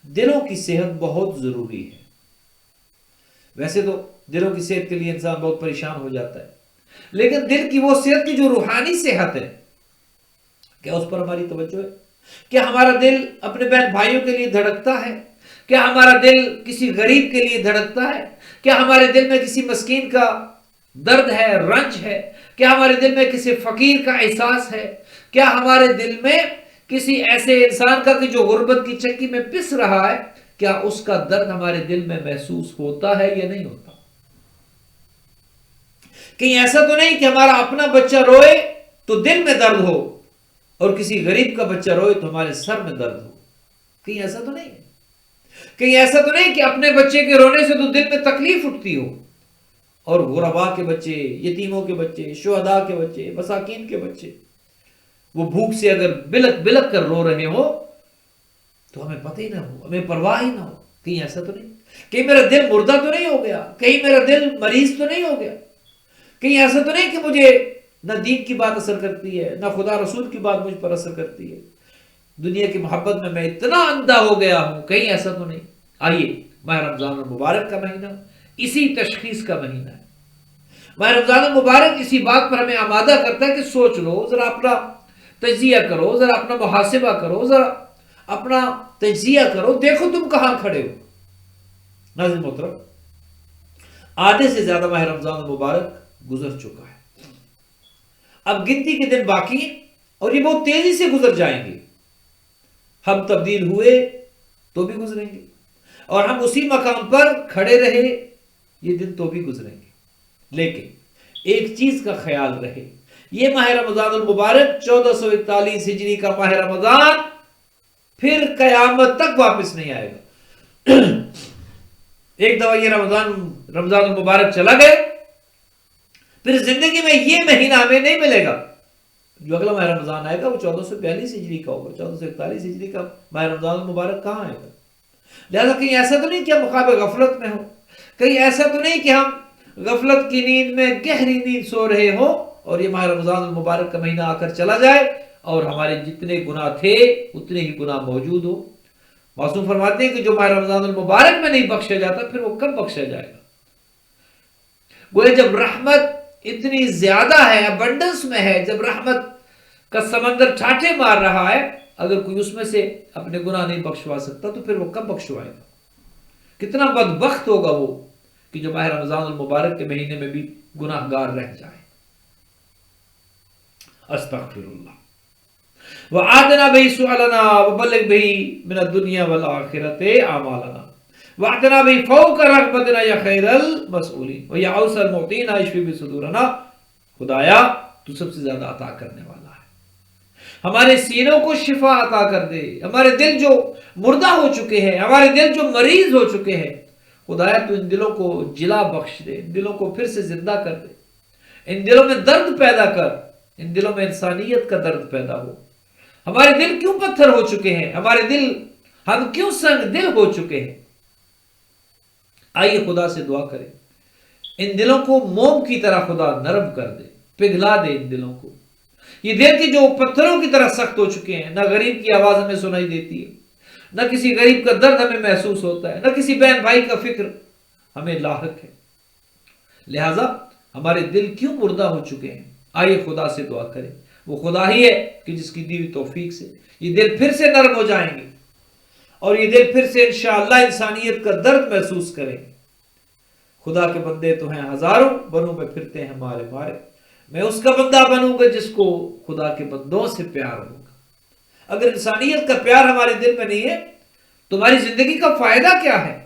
S1: دلوں کی صحت بہت ضروری ہے۔ ویسے تو دلوں کی صحت کے لیے انسان بہت پریشان ہو جاتا ہے، لیکن دل کی وہ صحت کی جو روحانی صحت ہے، کیا اس پر ہماری توجہ ہے؟ کیا ہمارا دل اپنے بہن بھائیوں کے لیے دھڑکتا ہے؟ کیا ہمارا دل کسی غریب کے لیے دھڑکتا ہے؟ کیا ہمارے دل میں کسی مسکین کا درد ہے، رنج ہے؟ کیا ہمارے دل میں کسی فقیر کا احساس ہے؟ کیا ہمارے دل میں کسی ایسے انسان کا کہ جو غربت کی چکی میں پس رہا ہے، کیا اس کا درد ہمارے دل میں محسوس ہوتا ہے یا نہیں ہوتا؟ کہیں ایسا تو نہیں کہ ہمارا اپنا بچہ روئے تو دل میں درد ہو اور کسی غریب کا بچہ روئے تو ہمارے سر میں درد ہو؟ کہیں ایسا تو نہیں ہے؟ کہیں ایسا تو نہیں کہ اپنے بچے کے رونے سے تو دل میں تکلیف اٹھتی ہو اور غربا کے بچے، یتیموں کے بچے، شہداء کے بچے، مساکین کے بچے وہ بھوک سے اگر بلک بلک کر رو رہے ہو تو ہمیں پتہ ہی نہ ہو، ہمیں پرواہ ہی نہ ہو؟ کہیں ایسا تو نہیں؟ کہیں میرا دل مردہ تو نہیں ہو گیا؟ کہیں میرا دل مریض تو نہیں ہو گیا؟ کہیں ایسا تو نہیں کہ مجھے نہ دین کی بات اثر کرتی ہے، نہ خدا رسول کی بات مجھ پر اثر کرتی ہے، دنیا کی محبت میں اتنا اندھا ہو گیا ہوں؟ کہیں ایسا تو نہیں؟ آئیے، ماہ رمضان المبارک کا مہینہ اسی تشخیص کا مہینہ ہے۔ ماہ رمضان المبارک اسی بات پر ہمیں آمادہ کرتا ہے کہ سوچ لو، ذرا اپنا تجزیہ کرو، ذرا اپنا محاسبہ کرو، ذرا اپنا تجزیہ کرو، دیکھو تم کہاں کھڑے ہو۔ ناظرین محترم، آدھے سے زیادہ ماہ رمضان المبارک گزر چکا ہے، اب گنتی کے دن باقی ہیں اور یہ بہت تیزی سے گزر جائیں گے۔ ہم تبدیل ہوئے تو بھی گزریں گے، اور ہم اسی مقام پر کھڑے رہے، یہ دن تو بھی گزریں گے، لیکن ایک چیز کا خیال رہے، یہ ماہ رمضان المبارک 1441 ہجری کا ماہ رمضان پھر قیامت تک واپس نہیں آئے گا۔ ایک دفعہ یہ رمضان المبارک چلا گئے، پھر زندگی میں یہ مہینہ ہمیں نہیں ملے گا۔ جو اگلا ماہ رمضان آئے گا وہ 1442 ہجری کا ہوگا، 1441 ہجری کا ماہ رمضان المبارک کہاں آئے گا؟ لہذا کہیں ایسا تو نہیں کہ ہم خواب غفلت میں ہوں، کہیں ایسا تو نہیں کہ ہم غفلت کی نیند میں گہری نیند سو رہے ہوں اور یہ ماہ رمضان المبارک کا مہینہ آ کر چلا جائے اور ہمارے جتنے گناہ تھے اتنے ہی گناہ موجود ہو۔ معصوم فرماتے ہیں کہ جو ماہ رمضان المبارک میں نہیں بخشا جاتا پھر وہ کب بخشا جائے گا؟ گویا جب رحمت اتنی زیادہ ہے، ابنڈنس میں ہے، جب رحمت کا سمندر ٹھاٹھے مار رہا ہے، اگر کوئی اس میں سے اپنے گناہ نہیں بخشوا سکتا تو پھر وہ کب بخشوائے گا؟ کتنا بدبخت ہوگا وہ کہ جو ماہ رمضان المبارک کے مہینے میں بھی گناہ گار رہ جائے۔ استغفر اللہ۔ وَعَادْنَا بِهِ سُؤَلَنَا وَبَلِّغْ بِهِ مِنَ الدُّنْيَا وَالْآخِرَةِ أَعْمَالَنَا وَعْدَنَا بِهِ فَوْقَ رَغْبَتِنَا يَا خَيْرَ الْمَسْئُولِينَ وَيَا أَوْسَعَ الْمُعْطِينَ اشْفِ بِصُدُورَنَا۔ خدایا تو سب سے زیادہ عطا کرنے والا ہے، ہمارے سینوں کو شفا عطا کر دے، ہمارے دل جو مردہ ہو چکے ہیں، ہمارے دل جو مریض ہو چکے ہیں، خدایا تو ان دلوں کو جلا بخش دے، ان دلوں کو پھر سے زندہ کر دے، ان دلوں میں درد پیدا کر، ان دلوں میں انسانیت کا درد پیدا ہو۔ ہمارے دل کیوں پتھر ہو چکے ہیں؟ ہمارے دل، ہم کیوں سنگ دل ہو چکے ہیں؟ آئیے خدا سے دعا کریں، ان دلوں کو موم کی طرح خدا نرم کر دے، پگھلا دے ان دلوں کو۔ یہ دل کے جو پتھروں کی طرح سخت ہو چکے ہیں، نہ غریب کی آواز ہمیں سنائی دیتی ہے، نہ کسی غریب کا درد ہمیں محسوس ہوتا ہے، نہ کسی بہن بھائی کا فکر ہمیں لاحق ہے، لہٰذا ہمارے دل کیوں مردہ ہو چکے ہیں؟ آئیے خدا سے دعا کریں، وہ خدا ہی ہے کہ جس کی دی ہوئی توفیق سے یہ دل پھر سے نرم ہو جائیں گے اور یہ دل پھر سے انشاءاللہ انسانیت کا درد محسوس کریں گے۔ خدا کے بندے تو ہیں ہزاروں، بنوں میں پھرتے ہیں مارے مارے، میں اس کا بندہ بنوں گا جس کو خدا کے بندوں سے پیار ہوگا۔ اگر انسانیت کا پیار ہمارے دل میں نہیں ہے تو ہماری زندگی کا فائدہ کیا ہے؟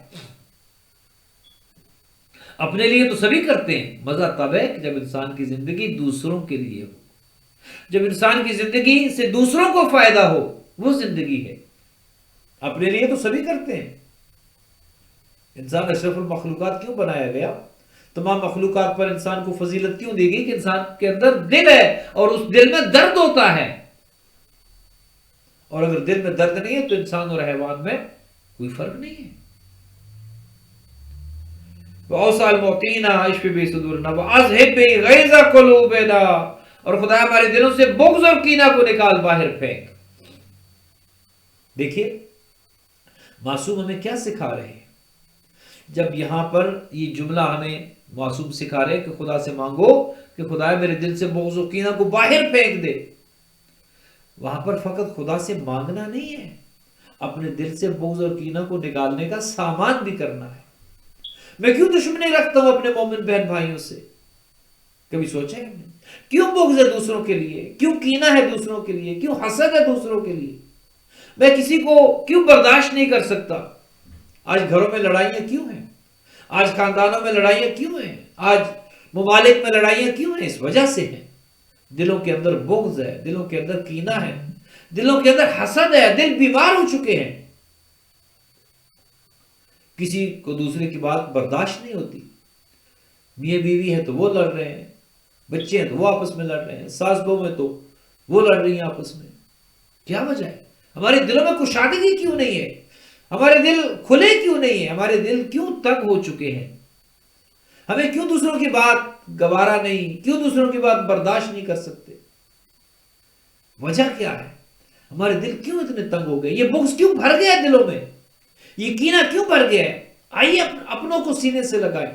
S1: اپنے لیے تو سبھی کرتے ہیں، مزہ تب ہے کہ جب انسان کی زندگی دوسروں کے لیے ہو، جب انسان کی زندگی سے دوسروں کو فائدہ ہو، وہ زندگی ہے۔ اپنے لیے تو سبھی کرتے ہیں۔ انسان اشرف المخلوقات کیوں بنایا گیا؟ تمام مخلوقات پر انسان کو فضیلت کیوں دی گئی کہ انسان کے اندر دل ہے اور اس دل میں درد ہوتا ہے، اور اگر دل میں درد نہیں ہے تو انسان اور حیوان میں کوئی فرق نہیں ہے۔ وَأَوْسَعَ الْمُعْطِينَ اشْفِ بِصُدُورِنَا وَأَذْهِبْ بِهِ غَيْظَ قُلُوبِنَا، اور خدا ہمارے دلوں سے بغض اور کینہ کو نکال باہر پھینک۔ دیکھیے معصوم ہمیں کیا سکھا رہے ہیں؟ جب یہاں پر یہ جملہ ہمیں معصوم سکھا رہے ہیں کہ خدا سے مانگو کہ خدا میرے دل سے بغض و کینہ کو باہر پھینک دے، وہاں پر فقط خدا سے مانگنا نہیں ہے، اپنے دل سے بغض اور کینہ کو نکالنے کا سامان بھی کرنا ہے۔ میں کیوں دشمنی رکھتا ہوں اپنے مومن بہن بھائیوں سے؟ کبھی سوچا ہے ہم نے؟ کیوں بغض ہے دوسروں کے لیے؟ کیوں کینہ ہے دوسروں کے لیے؟ کیوں حسد ہے دوسروں کے لیے؟ میں کسی کو کیوں برداشت نہیں کر سکتا؟ آج گھروں میں لڑائیاں کیوں ہیں؟ آج خاندانوں میں لڑائیاں کیوں ہیں؟ آج ممالک میں لڑائیاں کیوں ہیں؟ اس وجہ سے ہیں، دلوں کے اندر بغض ہے، دلوں کے اندر کینہ ہے، دلوں کے اندر حسد ہے، دل بیمار ہو چکے ہیں۔ کسی کو دوسرے کی بات برداشت نہیں ہوتی، میاں بیوی ہے تو وہ لڑ رہے ہیں، بچے ہیں تو وہ آپس میں لڑ رہے ہیں، ساس بہو ہے تو وہ لڑ رہی ہیں آپس میں۔ کیا وجہ ہے؟ ہمارے دلوں میں کشادگی کیوں نہیں ہے؟ ہمارے دل کھلے کیوں نہیں ہیں؟ ہمارے دل کیوں تنگ ہو چکے ہیں؟ ہمیں کیوں دوسروں کی بات گوارا نہیں، کیوں دوسروں کی بات برداشت نہیں کر سکتے؟ وجہ کیا ہے؟ ہمارے دل کیوں اتنے تنگ ہو گئے؟ یہ بغض کیوں بھر گیا ہے دلوں میں؟ یہ کینہ کیوں بھر گیا ہے؟ آئیے اپنوں کو سینے سے لگائیں۔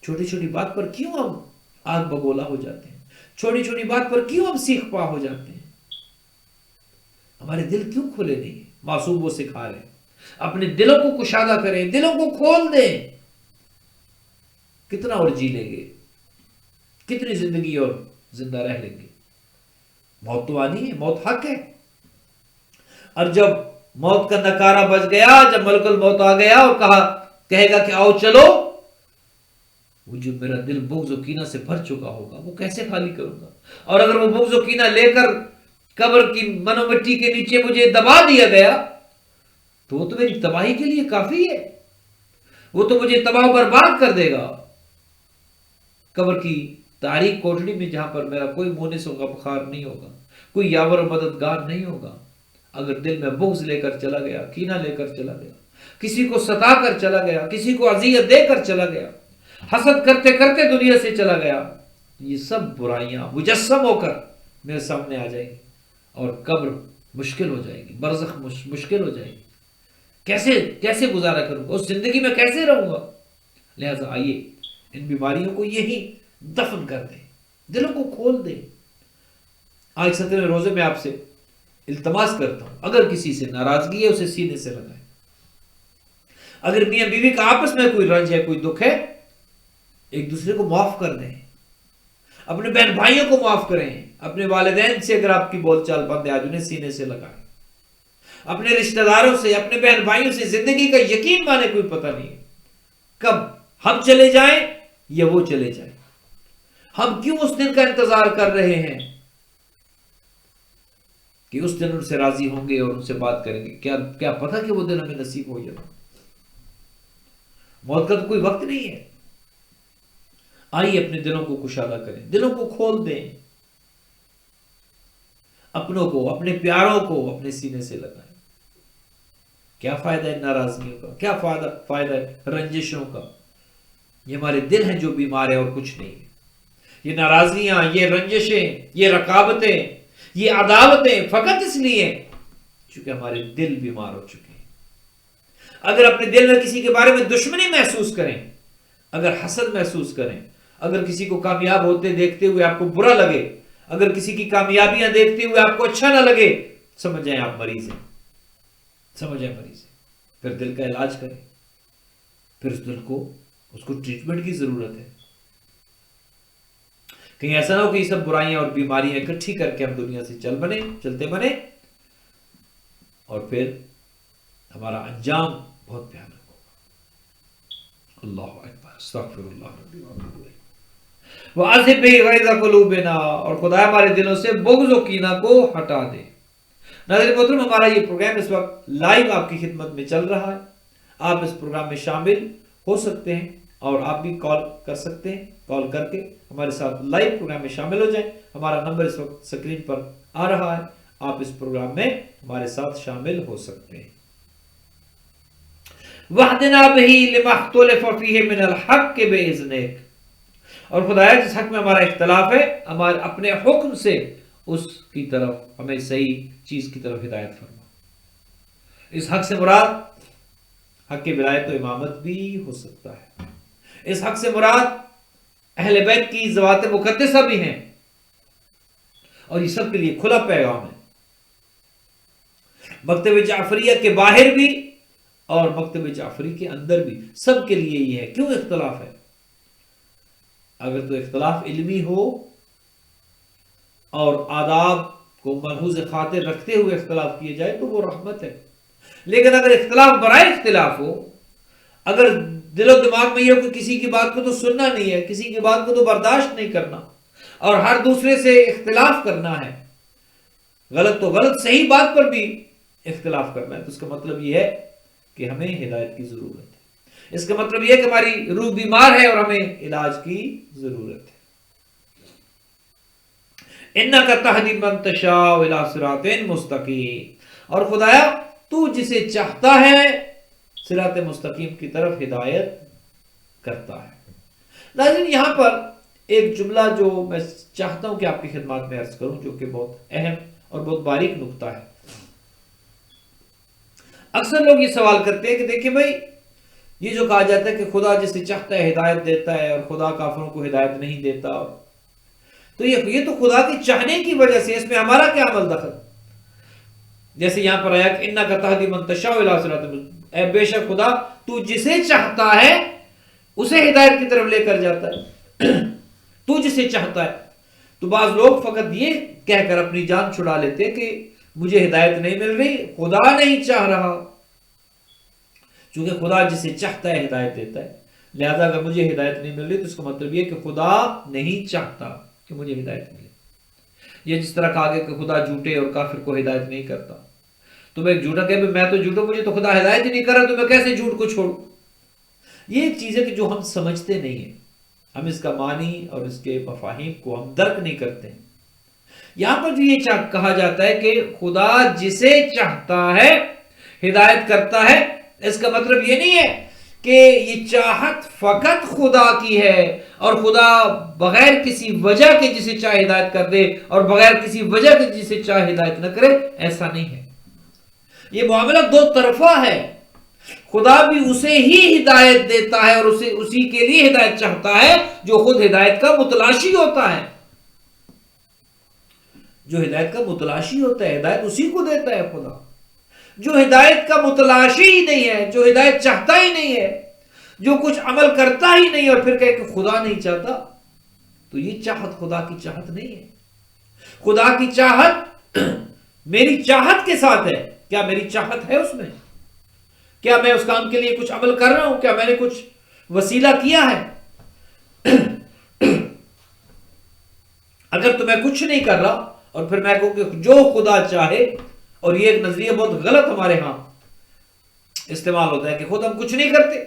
S1: چھوٹی چھوٹی بات پر کیوں ہم آگ بگولا ہو جاتے ہیں؟ چھوٹی چھوٹی بات پر کیوں ہم سیخ پا ہو جاتے ہیں؟ ہمارے دل کیوں کھلے نہیں ہیں؟ معصوم وہ سکھا رہے ہیں، اپنے دلوں کو کشادہ کریں، دلوں کو کھول دیں۔ کتنا اور جی لیں گے؟ کتنی زندگی اور زندہ رہ لیں گے؟ موت تو آنی ہے، موت حق ہے، اور جب موت کا نکارہ بج گیا جب ملک الموت آ گیا اور کہے گا کہ آؤ چلو، وہ جو میرا دل بغض و کینہ سے بھر چکا ہوگا وہ کیسے خالی کروں گا؟ اور اگر وہ بغض و کینہ لے کر قبر کی منو مٹی کے نیچے مجھے دبا دیا گیا تو وہ تو میری تباہی کے لیے کافی ہے، وہ تو مجھے تباہ و برباد کر دے گا۔ قبر کی تاریک کوٹڑی میں جہاں پر میرا کوئی مونس و غمخوار نہیں ہوگا، کوئی یاور و مددگار نہیں ہوگا، اگر دل میں بغض لے کر چلا گیا، کینہ لے کر چلا گیا، کسی کو ستا کر چلا گیا، کسی کو اذیت دے کر چلا گیا، حسد کرتے کرتے دنیا سے چلا گیا، یہ سب برائیاں مجسم ہو کر میرے سامنے آ جائیں گی اور قبر مشکل ہو جائے گی، برزخ مشکل ہو جائے گی، کیسے گزارا کروں گا، اس زندگی میں کیسے رہوں گا؟ لہٰذا آئیے ان بیماریوں کو یہی دفن کر دیں، دلوں کو کھول دیں۔ آج 17 روزے میں آپ سے التماس کرتا ہوں، اگر کسی سے ناراضگی ہے اسے سینے سے لگائیں، اگر میاں بیوی کا آپس میں کوئی رنج ہے، کوئی دکھ ہے، ایک دوسرے کو معاف کر دیں، اپنے بہن بھائیوں کو معاف کریں، اپنے والدین سے اگر آپ کی بول چال بند ہے آج انہیں سینے سے لگائیں، اپنے رشتہ داروں سے، اپنے بہن بھائیوں سے۔ زندگی کا یقین مانے کوئی پتہ نہیں ہے کب ہم چلے جائیں یا وہ چلے جائیں، ہم کیوں اس دن کا انتظار کر رہے ہیں کہ اس دن ان سے راضی ہوں گے اور ان سے بات کریں گے؟ کیا پتہ کہ وہ دن ہمیں نصیب ہو جائے؟ موت کا تو کوئی وقت نہیں ہے۔ آئیے اپنے دلوں کو کشادہ کریں، دلوں کو کھول دیں، اپنوں کو، اپنے پیاروں کو اپنے سینے سے لگائیں۔ کیا فائدہ ہے ناراضگیوں کا؟ کیا فائدہ ہے رنجشوں کا؟ یہ ہمارے دل ہیں جو بیمار ہیں اور کچھ نہیں ہے۔ یہ ناراضگیاں، یہ رنجشیں، یہ رقابتیں، یہ عداوتیں فقط اس لیے چونکہ ہمارے دل بیمار ہو چکے ہیں۔ اگر اپنے دل میں کسی کے بارے میں دشمنی محسوس کریں، اگر حسد محسوس کریں، اگر کسی کو کامیاب ہوتے دیکھتے ہوئے آپ کو برا لگے، اگر کسی کی کامیابیاں دیکھتے ہوئے آپ کو اچھا نہ لگے، سمجھ جائیں آپ مریض ہیں، سمجھ جائیں مریض ہیں۔ پھر دل کا علاج کریں، پھر اس دل کو ٹریٹمنٹ کی ضرورت ہے۔ کہیں ایسا نہ ہو کہ یہ سب برائیاں اور بیماریاں اکٹھی کر کے ہم دنیا سے چلتے بنے اور پھر ہمارا انجام بہت بھیانک ہوگا۔ اللہ اکبر، استغفر اللہ ربی واتوب الیہ۔ وَأَذْهِبْ بِهِ غَيْظَ قُلُوبِنَا، اور خدا ہمارے دلوں سے بغض و کینہ کو ہٹا دے۔ ناظرین محترم، ہمارا یہ پروگرام اس وقت لائیو آپ کی خدمت میں چل رہا ہے، آپ اس پروگرام میں شامل ہو سکتے ہیں اور آپ بھی کال کر سکتے ہیں، کال کر کے ہمارے ساتھ لائیو پروگرام میں شامل ہو جائیں۔ ہمارا نمبر اس وقت سکرین پر آ رہا ہے، آپ اس پروگرام میں ہمارے ساتھ شامل ہو سکتے ہیں۔ وَاهْدِنَا بِهِ لِمَا اخْتُلِفَ فِيهِ مِنَ الْحَقِّ بِإِذْنِكَ، اور خدایا جس حق میں ہمارا اختلاف ہے، ہمارے اپنے حکم سے اس کی طرف ہمیں صحیح چیز کی طرف ہدایت فرما۔ اس حق سے مراد حق ولایت و امامت بھی ہو سکتا ہے، اس حق سے مراد اہل بیت کی ذوات مقدسہ بھی ہیں، اور یہ سب کے لیے کھلا پیغام ہے۔ مکتب جعفریہ کے باہر بھی اور مکتب جعفری کے اندر بھی سب کے لیے یہ ہے۔ کیوں اختلاف ہے؟ اگر تو اختلاف علمی ہو اور آداب کو ملحوظ خاطر رکھتے ہوئے اختلاف کیے جائے تو وہ رحمت ہے، لیکن اگر اختلاف برائے اختلاف ہو، اگر دل و دماغ میں یہ ہو کہ کسی کی بات کو تو سننا نہیں ہے، کسی کی بات کو تو برداشت نہیں کرنا اور ہر دوسرے سے اختلاف کرنا ہے، غلط تو غلط، صحیح بات پر بھی اختلاف کرنا ہے، تو اس کا مطلب یہ ہے کہ ہمیں ہدایت کی ضرورت ہے، اس کا مطلب یہ ہے کہ ہماری روح بیمار ہے اور ہمیں علاج کی ضرورت ہے۔ اِنَّكَ تَهْدِي مَن تَشَاءُ إِلَىٰ صِرَاطٍ مُسْتَقِيمٍ، اور خدایا تو جسے چاہتا ہے صراط مستقیم کی طرف ہدایت کرتا ہے۔ ناظرین، یہاں پر ایک جملہ جو میں چاہتا ہوں کہ آپ کی خدمات میں عرض کروں، جو کہ بہت اہم اور بہت باریک نقطہ ہے۔ اکثر لوگ یہ سوال کرتے ہیں کہ دیکھیں بھائی، یہ جو کہا جاتا ہے کہ خدا جسے چاہتا ہے ہدایت دیتا ہے اور خدا کافروں کو ہدایت نہیں دیتا، تو یہ تو خدا کے چاہنے کی وجہ سے، اس میں ہمارا کیا عمل دخل؟ جیسے یہاں پر آیا کہ اِنَّكَ تَهْدِي مَن تَشَاءُ إِلَىٰ صِرَاطٍ مُسْتَقِيمٍ، اے بے شک خدا تو جسے چاہتا ہے اسے ہدایت کی طرف لے کر جاتا ہے، تو جسے چاہتا ہے۔ تو بعض لوگ فقط یہ کہہ کر اپنی جان چھڑا لیتے کہ مجھے ہدایت نہیں مل رہی، خدا نہیں چاہ رہا، چونکہ خدا جسے چاہتا ہے ہدایت دیتا ہے، لہذا اگر مجھے ہدایت نہیں مل رہی تو اس کا مطلب یہ کہ خدا نہیں چاہتا کہ مجھے ہدایت ملے۔ یہ جس طرح کہا گیا کہ خدا جھوٹے اور کافر کو ہدایت نہیں کرتا، تو میں ایک جھوٹا کہ میں تو جھوٹا، مجھے تو خدا ہدایت ہی نہیں کر رہا، تو میں کیسے جھوٹ کو چھوڑوں؟ یہ ایک چیز ہے کہ جو ہم سمجھتے نہیں ہیں، ہم اس کا معنی اور اس کے مفاہیم کو ہم درک نہیں کرتے ہیں۔ یہاں پر جو یہ کہا جاتا ہے کہ خدا جسے چاہتا ہے ہدایت کرتا ہے، اس کا مطلب یہ نہیں ہے کہ یہ چاہت فقط خدا کی ہے اور خدا بغیر کسی وجہ کے جسے چاہے ہدایت کر دے اور بغیر کسی وجہ کے جسے چاہے ہدایت نہ کرے، ایسا نہیں ہے۔ یہ معاملہ دو طرفہ ہے، خدا بھی اسے ہی ہدایت دیتا ہے اور اسے اسی کے لیے ہدایت چاہتا ہے جو خود ہدایت کا متلاشی ہوتا ہے۔ جو ہدایت کا متلاشی ہوتا ہے، ہدایت اسی کو دیتا ہے خدا۔ جو ہدایت کا متلاشی ہی نہیں ہے، جو ہدایت چاہتا ہی نہیں ہے، جو کچھ عمل کرتا ہی نہیں اور پھر کہے کہ خدا نہیں چاہتا، تو یہ چاہت خدا کی چاہت نہیں ہے۔ خدا کی چاہت میری چاہت کے ساتھ ہے۔ کیا میری چاہت ہے اس میں؟ کیا میں اس کام کے لیے کچھ عمل کر رہا ہوں؟ کیا میں نے کچھ وسیلہ کیا ہے؟ اگر تو میں کچھ نہیں کر رہا اور پھر میں کہوں کہ جو خدا چاہے، اور یہ ایک نظریہ بہت غلط ہمارے ہاں استعمال ہوتا ہے کہ خود ہم کچھ نہیں کرتے،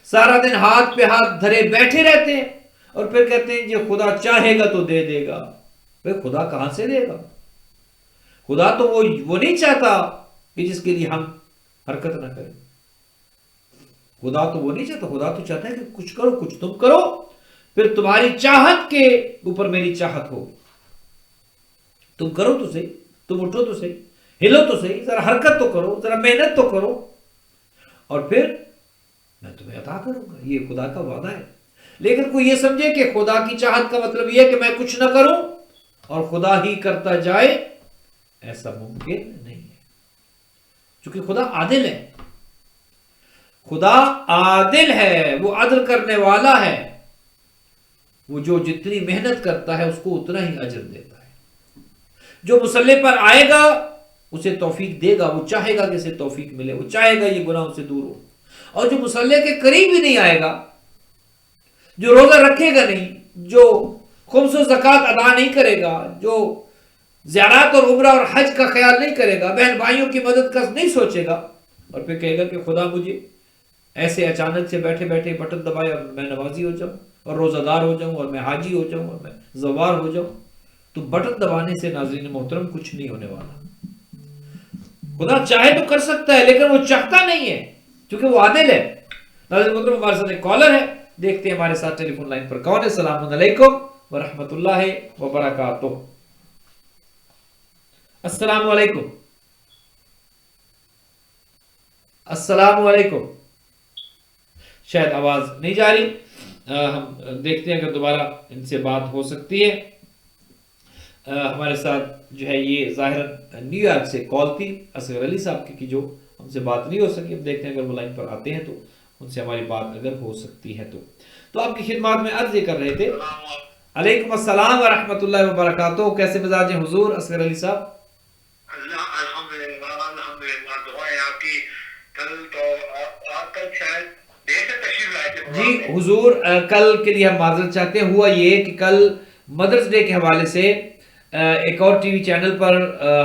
S1: سارا دن ہاتھ پہ ہاتھ دھرے بیٹھے رہتے ہیں اور پھر کہتے ہیں یہ خدا چاہے گا تو دے دے گا۔ بھئی خدا کہاں سے دے گا؟ خدا تو وہ نہیں چاہتا کہ جس کے لیے ہم حرکت نہ کریں۔ خدا تو وہ نہیں چاہتا، خدا تو چاہتا ہے کہ کچھ کرو، کچھ تم کرو، پھر تمہاری چاہت کے اوپر میری چاہت ہو۔ تم کرو تو صحیح، تم اٹھو تو صحیح، ہلو تو صحیح، ذرا حرکت تو کرو، ذرا محنت تو کرو، اور پھر میں تمہیں عطا کروں گا۔ یہ خدا کا وعدہ ہے۔ لیکن کوئی یہ سمجھے کہ خدا کی چاہت کا مطلب یہ کہ میں کچھ نہ کروں اور خدا ہی کرتا جائے، ایسا ممکن نہیں ہے، چونکہ خدا عادل ہے۔ خدا عادل ہے، وہ عدل کرنے والا ہے، وہ جو جتنی محنت کرتا ہے اس کو اتنا ہی اجر دیتا ہے۔ جو مصلی پر آئے گا اسے توفیق دے گا، وہ چاہے گا کہ اسے توفیق ملے، وہ چاہے گا یہ گناہ سے دور ہو۔ اور جو مصلی کے قریب ہی نہیں آئے گا، جو روزہ رکھے گا نہیں، جو خمس و زکوٰۃ ادا نہیں کرے گا، جو زیارات اور عمرہ اور حج کا خیال نہیں کرے گا، بہن بھائیوں کی مدد کا نہیں سوچے گا، اور پھر کہے گا کہ خدا مجھے ایسے اچانک سے بیٹھے بیٹھے بٹن دبائے اور میں نمازی ہو جاؤں اور روزہ دار ہو جاؤں اور میں حاجی ہو جاؤں اور میں زوار ہو جاؤں، تو بٹن دبانے سے ناظرین محترم کچھ نہیں ہونے والا۔ خدا چاہے تو کر سکتا ہے لیکن وہ چاہتا نہیں ہے، کیونکہ وہ عادل ہے۔ ناظرین محترم، ہمارے ساتھ ایک کالر ہے، دیکھتے ہیں ہمارے ساتھ ٹیلی فون لائن پر کون ہے۔ السلام علیکم ورحمۃ اللہ وبرکاتہ۔ السلام علیکم، السلام علیکم۔ شاید آواز نہیں جا رہی، ہم دیکھتے ہیں اگر دوبارہ ان سے بات ہو سکتی ہے۔ ہمارے ساتھ جو ہے یہ ظاہر نیو یارک سے کال تھی اصغر علی صاحب کی جو ہم سے بات نہیں ہو سکی۔ ہم دیکھتے ہیں اگر وہ لائن پر آتے ہیں تو ان سے ہماری بات اگر ہو سکتی ہے تو آپ کی خدمات میں عرض یہ کر رہے تھے۔ علیکم السلام ورحمۃ اللہ وبرکاتہ۔ کیسے مزاج ہیں حضور اصغر علی صاحب؟
S2: الحمدللہ الحمدللہ، دعائیں آپ کی۔ کل شاید دیر سے تشریف لائے تھے
S1: جی حضور، کل کے لیے ہم معذرت چاہتے ہیں۔ ہوا یہ کہ کل مدرس ڈے کے حوالے سے ایک اور ٹی وی چینل پر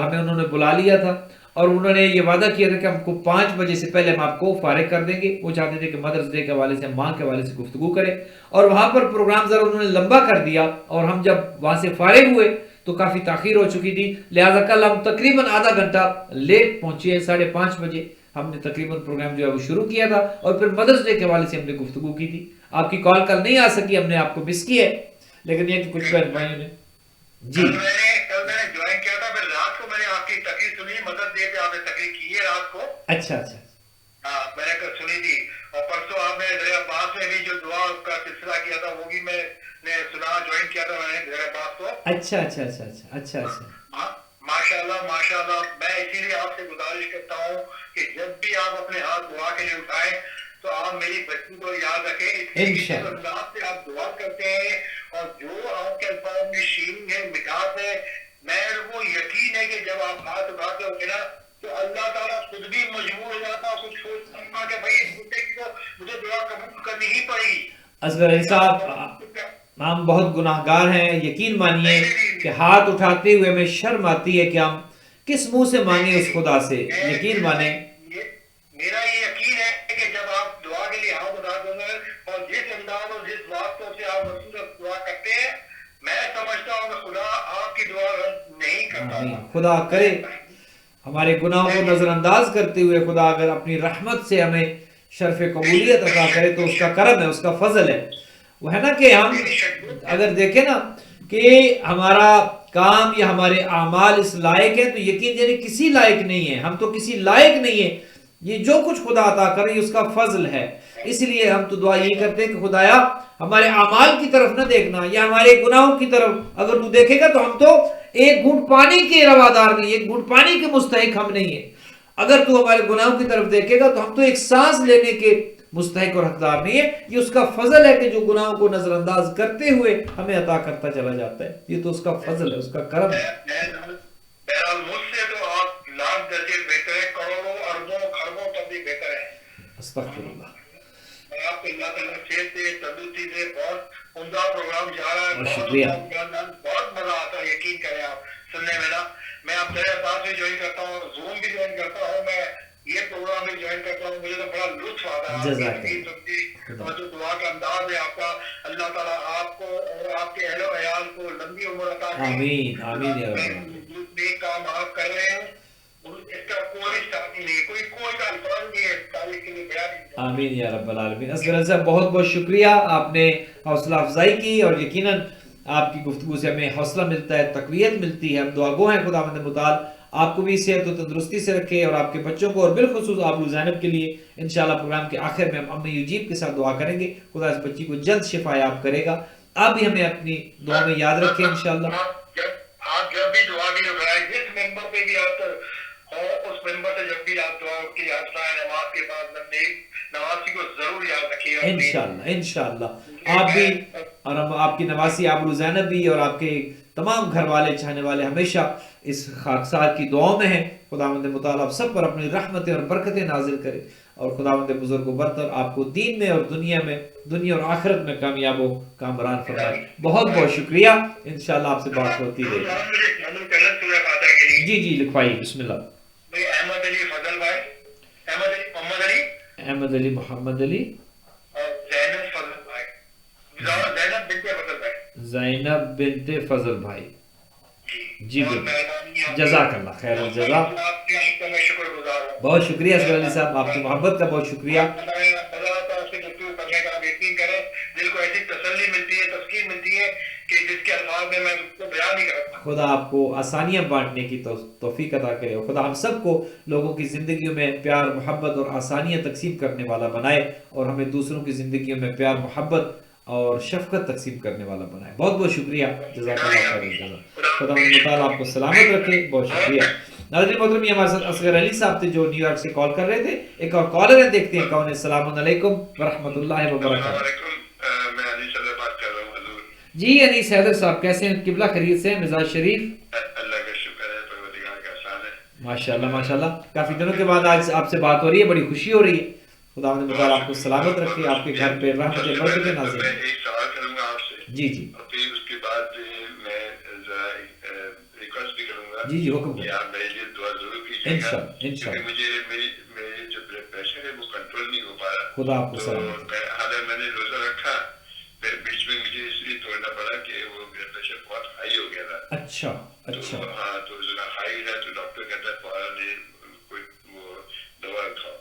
S1: ہمیں انہوں نے بلا لیا تھا اور انہوں نے یہ وعدہ کیا تھا کہ ہم کو 5 بجے سے پہلے ہم آپ کو فارغ کر دیں گے۔ وہ چاہتے تھے کہ مدرس ڈے کے حوالے سے ماں کے حوالے سے گفتگو کریں، اور وہاں پر پروگرام ذرا انہوں نے لمبا کر دیا، اور ہم جب وہاں سے فارغ ہوئے تو کافی تاخیر ہو چکی تھی، لہٰذا کل ہم تقریباً آدھا گھنٹہ لیٹ پہنچے ہیں۔ 5:30 بجے ہم نے تقریباً پروگرام جو ہے وہ شروع کیا تھا، اور پھر مدرس ڈے کے حوالے سے ہم نے گفتگو کی تھی۔ آپ کی کال کل نہیں آ سکی، ہم نے آپ کو مس کی ہے، لیکن یہ کہ کچھ بہن بھائیوں نے جی
S2: کل میں نے جوائن کیا تھا، پھر رات کو میں نے آپ کی تقریر سنی، مدرس ڈے پہ آپ نے تقریر کی ہے رات کو۔
S1: اچھا اچھا،
S2: ہاں میں نے کل سنی تھی، اور پرسوں آپ نے ضلع عباس میں بھی جو دعا کا سلسلہ کیا تھا وہ بھی میں نے سنا، جوائن کیا تھا میں نے ضلع عباس کو۔
S1: اچھا اچھا اچھا اچھا اچھا اچھا،
S2: ماشاء اللہ ماشاء اللہ۔ میں اسی لیے آپ سے گزارش کرتا ہوں کہ جب بھی آپ اپنے ہاتھ دعا کے لیے اٹھائیں تو آپ میری بچی کو یاد رکھیں،
S1: انشاءاللہ
S2: انداز سے آپ دعا کرتے ہیں، اور جو آپ کے الفاظ میں شیریں ہے، مٹھاس ہے،
S3: میرے کو یقین ہے کہ جب آپ ہاتھ اٹھاتے ہو گے نا تو اللہ تعالیٰ خود بھی مجبور ہو جاتا ہے کچھ سوچتا کہ بھائی اس بندے کی تو مجھے دعا قبول کرنی ہی پڑے گی.
S1: اصغر علی صاحب ہم بہت گناہ گار ہیں، یقین مانیے کہ ہاتھ اٹھاتے ہوئے ہمیں شرم آتی ہے کہ ہم کس منہ سے مانگیں اس خدا سے. یقین مانیں
S3: میرا یہ یقین ہے کہ جب آپ دعا کے لیے ہاتھ اٹھاتے ہوں گے اور جس انداز اور جس واسطوں سے آپ رسول دعا کرتے ہیں میں سمجھتا ہوں کہ خدا آپ کی دعا رد نہیں کرتا.
S1: خدا کرے ہمارے گناہوں کو نظر انداز کرتے ہوئے خدا اگر اپنی رحمت سے ہمیں شرف قبولیت عطا کرے تو اس کا کرم ہے، اس کا فضل ہے. وہ ہے نا کہ ہم اگر دیکھیں نا کہ ہمارا کام یا ہمارے اعمال اس لائق ہیں تو یقین یعنی کسی لائق نہیں ہے، ہم تو کسی لائق نہیں ہے. یہ جو کچھ خدا عطا کرے یہ اس کا فضل ہے. اس لیے ہم تو دعا یہی کرتے ہیں کہ خدایا ہمارے اعمال کی طرف نہ دیکھنا یا ہمارے گناہوں کی طرف اگر تو دیکھے گا تو ہم تو ایک گھونٹ پانی کے روادار نہیں، ایک گھونٹ پانی کے مستحق ہم نہیں ہیں. اگر تو ہمارے گناہوں کی طرف دیکھے گا تو ہم تو ایک سانس لینے کے مستحق اور حقدار نہیں ہے. یہ اس کا فضل ہے کہ جو گناہوں کو نظر انداز کرتے ہوئے ہمیں عطا کرتا چلا جاتا ہے. یہ تو اس کا فضل ہے، اس کا کرم ہے.
S3: بہرحال مجھ سے تو آپ لاکھ درجے بہتر ہے، کروڑوں اربوں خربوں تک بھی بہتر ہے.
S1: استغفر اللہ.
S3: میں آپ کو اللہ تعالیٰ صحت سے تندرستی سے بہت عمدہ پروگرام جا رہا ہے،
S1: بہت
S3: بہت
S1: شکریہ.
S3: بہت مزہ آتا ہے. یقین کریں آپ سننے میں نا میں آپ طرح بات بھی جوائن کرتا ہوں، زوم بھی جوائن کرتا ہوں، میں یہ پروگرام بھی جوائن کرتا ہوں. مجھے تو بڑا لطف آتا ہے آپ کی تقریر اور جو دعا کا انداز ہے آپ کا. اللہ تعالیٰ آپ کو اور آپ کے اہل و عیال کو لمبی عمر عطا کرے.
S1: آمین آمین یا رب العالمین.
S3: نیک کام آپ کر رہے ہیں اس کا کوئی اسٹارٹ نہیں، کوئی کا الفاظ نہیں ہے تاریخ کے لیے بیان نہیں.
S1: آمین یا رب العالمین. اصغر علی صاحب بہت بہت شکریہ، آپ نے حوصلہ افزائی کی اور یقیناً آپ کی گفتگو سے ہمیں حوصلہ ملتا ہے، تقویت ملتی ہے. ہم دعا گو ہیں خداوند متعال آپ کو بھی صحت و تندرستی سے رکھے اور آپ کے بچوں کو، اور بالخصوص آبرو زینب کے لیے انشاءاللہ پروگرام کے آخر میں ہم امی یجیب کے ساتھ دعا کریں گے. خدا اس بچی کو جلد شفا یاب کرے گا. آپ بھی ہمیں اپنی دعا میں یاد رکھیں انشاءاللہ.
S3: آپ جب بھی دعا بھی اٹھائیں جس ممبر پہ بھی آپ ہو اس ممبر سے جب بھی آپ دعا کی اثناء نماز کے بعد نمازی کو ضرور یاد رکھیے گا.
S1: انشاءاللہ انشاءاللہ آپ بھی اور ہم آپ کی نواسی آبرو زینب بھی اور آپ کے تمام گھر والے چاہنے والے ہمیشہ اس خاکسار کی دعاؤں میں ہیں. خداوند متعال آپ سب پر اپنی رحمتیں اور برکتیں نازل کرے اور خداوند بزرگ و برتر آپ کو دین میں اور دنیا اور آخرت میں کامیاب و کامران فرمائے. بہت بہت شکریہ. انشاءاللہ آپ سے بات ہوتی رہے گی. جی جی لکھوائیے. بسم اللہ.
S3: احمد علی فضل بھائی،
S1: احمد علی محمد علی
S3: اور زینب فضل بھائی، زینب بنت فضل بھائی،
S1: زینب بنت فضل بھائی. جی جزاک اللہ خیر الجزا. بہت شکریہ اصغر علی صاحب، آپ کی محبت کا بہت شکریہ.
S3: دل کو ایسی تسلی ملتی ہے، تسکین ملتی ہے کہ جس کے الفاظ میں اس کو بیان نہیں کر سکتا.
S1: خدا آپ کو آسانیاں بانٹنے کی توفیق عطا کرے اور خدا ہم سب کو لوگوں کی زندگیوں میں پیار محبت اور آسانیاں تقسیم کرنے والا بنائے اور ہمیں دوسروں کی زندگیوں میں پیار محبت اور شفقت تقسیم کرنے والا بنائے. بہت بہت شکریہ. جزاک اللہ خیر الجزا. خدا متعال آپ کو سلامت رکھے. بہت شکریہ. ناظرین محترم یہ ہمارے ساتھ اصغر علی صاحب تھے جو نیو یارک سے کال کر رہے تھے. ایک اور کالر ہیں، دیکھتے ہیں کون ہے. السلام علیکم ورحمۃ اللہ وبرکاتہ. جی انیس حیدر صاحب کیسے ہیں؟ قبلہ خیریت سے ہیں؟ مزاج شریف؟
S3: اللہ کا شکر ہے، پروردگار کا احسان ہے.
S1: ماشاءاللہ ماشاءاللہ. کافی دنوں کے بعد آج آپ سے بات ہو رہی ہے، بڑی خوشی ہو رہی ہے. خداوند متعال آپ کو سلامت رکھے، آپ کے گھر پہ رحمت برکتیں نازل.
S3: میں ایک سوال کروں گا آپ سے.
S1: جی جی.
S3: اور پھر اس کے بعد میں ذرا ریکویسٹ بھی کروں گا.
S1: جی جی حکم
S3: کہ آپ میرے لیے دعا ضرور کیجیے گا.
S1: انشاءاللہ
S3: کیونکہ مجھے میری جو بلڈ پریشر ہے وہ کنٹرول نہیں ہو پا رہا.
S1: خدا آپ کو
S3: تو
S1: سلامت.
S3: حالانکہ میں نے روزہ رکھا، پھر بیچ میں مجھے اس لیے توڑنا پڑا کہ وہ بلڈ پریشر بہت ہائی ہو گیا تھا.
S1: اچھا اچھا.
S3: ہاں تو ذرا ہائی ہے تو ڈاکٹر کہتا ہے فوراً کوئی وہ دوا کھاؤ.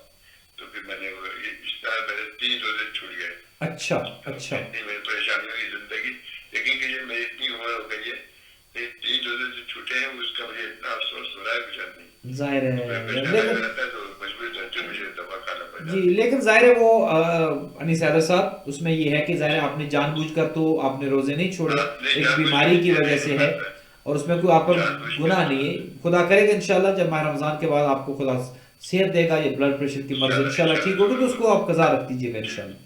S3: تو پھر میں نے وہ اس طرح میرے 3 روزے چھوٹ گئے.
S1: اچھا اچھا.
S3: اتنی میری پریشانی ہوئی زندگی، لیکن کہ میری اتنی عمر ہو گئی ہے 3 روزے جو چھوٹے ہیں اس کا مجھے اتنا افسوس ہو رہا ہے کچھ نہیں.
S1: ظاہر ہے جی، لیکن ظاہر ہے وہ انیس حیدر صاحب اس میں یہ ہے کہ ظاہر ہے آپ نے جان بوجھ کر تو آپ نے روزے نہیں چھوڑے، ایک بیماری کی وجہ سے ہے اور اس میں کوئی آپ پر گناہ نہیں ہے. خدا کرے گا انشاءاللہ جب ماہ رمضان کے بعد آپ کو خدا صحت دے گا، یہ بلڈ پریشر کی مرض انشاءاللہ ٹھیک ہوگی تو اس کو آپ قضا رکھ دیجیے گا انشاءاللہ.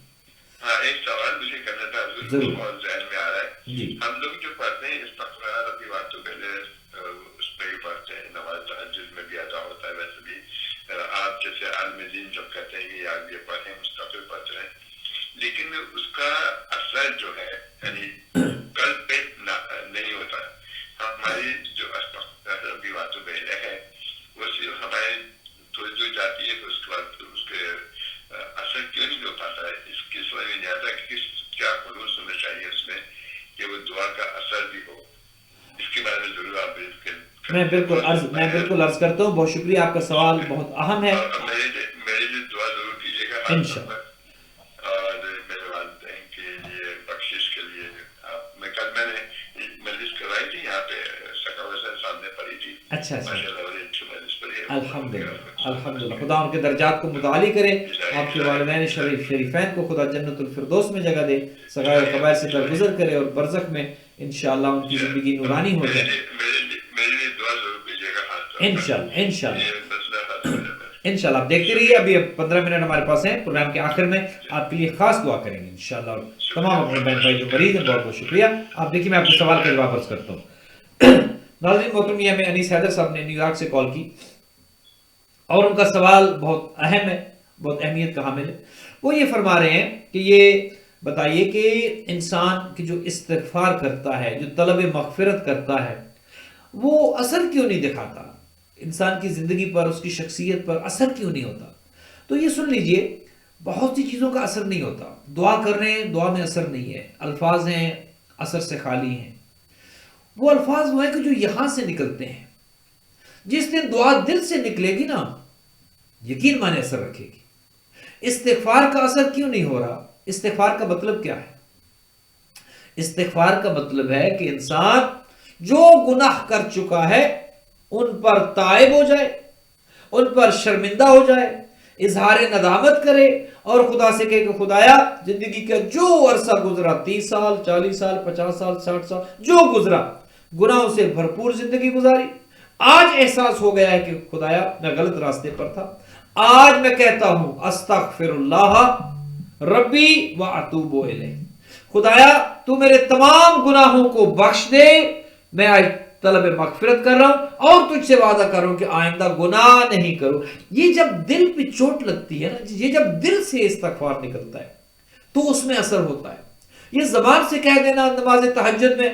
S3: ہاں ایک سوال مجھے کرنا تھا حضور،
S1: ضرور.
S3: اور ذہن میں آ رہا ہے.
S1: جی
S3: ہم لوگ جو پڑھتے ہیں استغفار ربی واتوب الیہ آپ جیسے عالم دین جب کہتے ہیں کہ آپ یہ پڑھیں مستقل پڑھتے رہیں، لیکن اس کا اثر جو ہے یعنی قلب پہ نہیں ہوتا. ہماری جو ربی واتو بیلے ہے وہ صرف ہمارے تھوڑی دور جاتی ہے، اس کے بعد اس کے اثر کیوں نہیں ہو پاتا ہے. اس کی سمجھ میں نہیں آتا کہ کیا خلوص ہونا چاہیے اس میں کہ وہ دعا کا اثر بھی ہو. اس کے بارے میں ضرور آپ
S1: میں بالکل عرض کرتا ہوں. بہت شکریہ، آپ کا سوال بہت اہم ہے.
S3: میرے لیے دعا ضرور کیجیے گا
S1: انشاءاللہ،
S3: اور میرے والدین کے لیے بخشش کے لیے. میں کل میں نے مجلس کروائی تھی یہاں پہ سکاوت صاحب نے پڑھی تھی.
S1: اچھا
S3: ماشاءاللہ بڑی اچھی مجلس پڑھی ہے.
S1: الحمدللہ خدا ان کے درجات کو متعالی کرے. آپ کے والدین شریفین کو خدا جنت الفردوس میں جگہ دے، صغائر و کبائر سے درگزر کرے اور برزخ میں انشاءاللہ ان کی زندگی نورانی ہو جائے.
S3: میرے لیے دعا ضرور کیجیے گا.
S1: انشاءاللہ آپ دیکھتے رہیے. ابھی 15 منٹ ہمارے پاس ہیں. پروگرام کے آخر میں آپ کے لیے خاص دعا کریں گے انشاءاللہ. اور تمام اپنے بہن بھائی جو مریض ہیں بہت بہت شکریہ. آپ دیکھیے میں آپ کے سوال کا جواب عرض کرتا ہوں. ناظرین محترم، یہ ہمیں انیس حیدر صاحب نے نیو یارک سے کال کی اور ان کا سوال بہت اہم ہے، بہت اہمیت کا حامل ہے. وہ یہ فرما رہے ہیں کہ یہ بتائیے کہ انسان کی جو استغفار کرتا ہے، جو طلب مغفرت کرتا ہے، وہ اثر کیوں نہیں دکھاتا؟ انسان کی زندگی پر، اس کی شخصیت پر اثر کیوں نہیں ہوتا؟ تو یہ سن لیجئے، بہت سی چیزوں کا اثر نہیں ہوتا. دعا کر رہے ہیں، دعا میں اثر نہیں ہے. الفاظ ہیں اثر سے خالی ہیں. وہ الفاظ وہ ہیں کہ جو یہاں سے نکلتے ہیں. جس دن دعا دل سے نکلے گی نا، یقین مانے اثر رکھے گی. استغفار کا اثر کیوں نہیں ہو رہا؟ استغفار کا مطلب کیا ہے؟ استغفار کا مطلب ہے کہ انسان جو گناہ کر چکا ہے ان پر تائب ہو جائے، ان پر شرمندہ ہو جائے، اظہار ندامت کرے اور خدا سے کہے کہ خدایا زندگی کا جو عرصہ گزرا، 30 سال 40 سال 50 سال 60 سال جو گزرا، گناہوں سے بھرپور زندگی گزاری. آج احساس ہو گیا ہے کہ خدایا میں غلط راستے پر تھا. آج میں کہتا ہوں استغفر اللہ ربی و اتوب الیہ. خدایا تو میرے تمام گناہوں کو بخش دے. میں آج طلب مغفرت کر رہا ہوں اور تجھ سے وعدہ کر رہا ہوں کہ آئندہ گناہ نہیں کروں. یہ جب دل پہ چوٹ لگتی ہے نا، یہ جب دل سے استغفار نکلتا ہے تو اس میں اثر ہوتا ہے. یہ زبان سے کہہ دینا نماز تہجد میں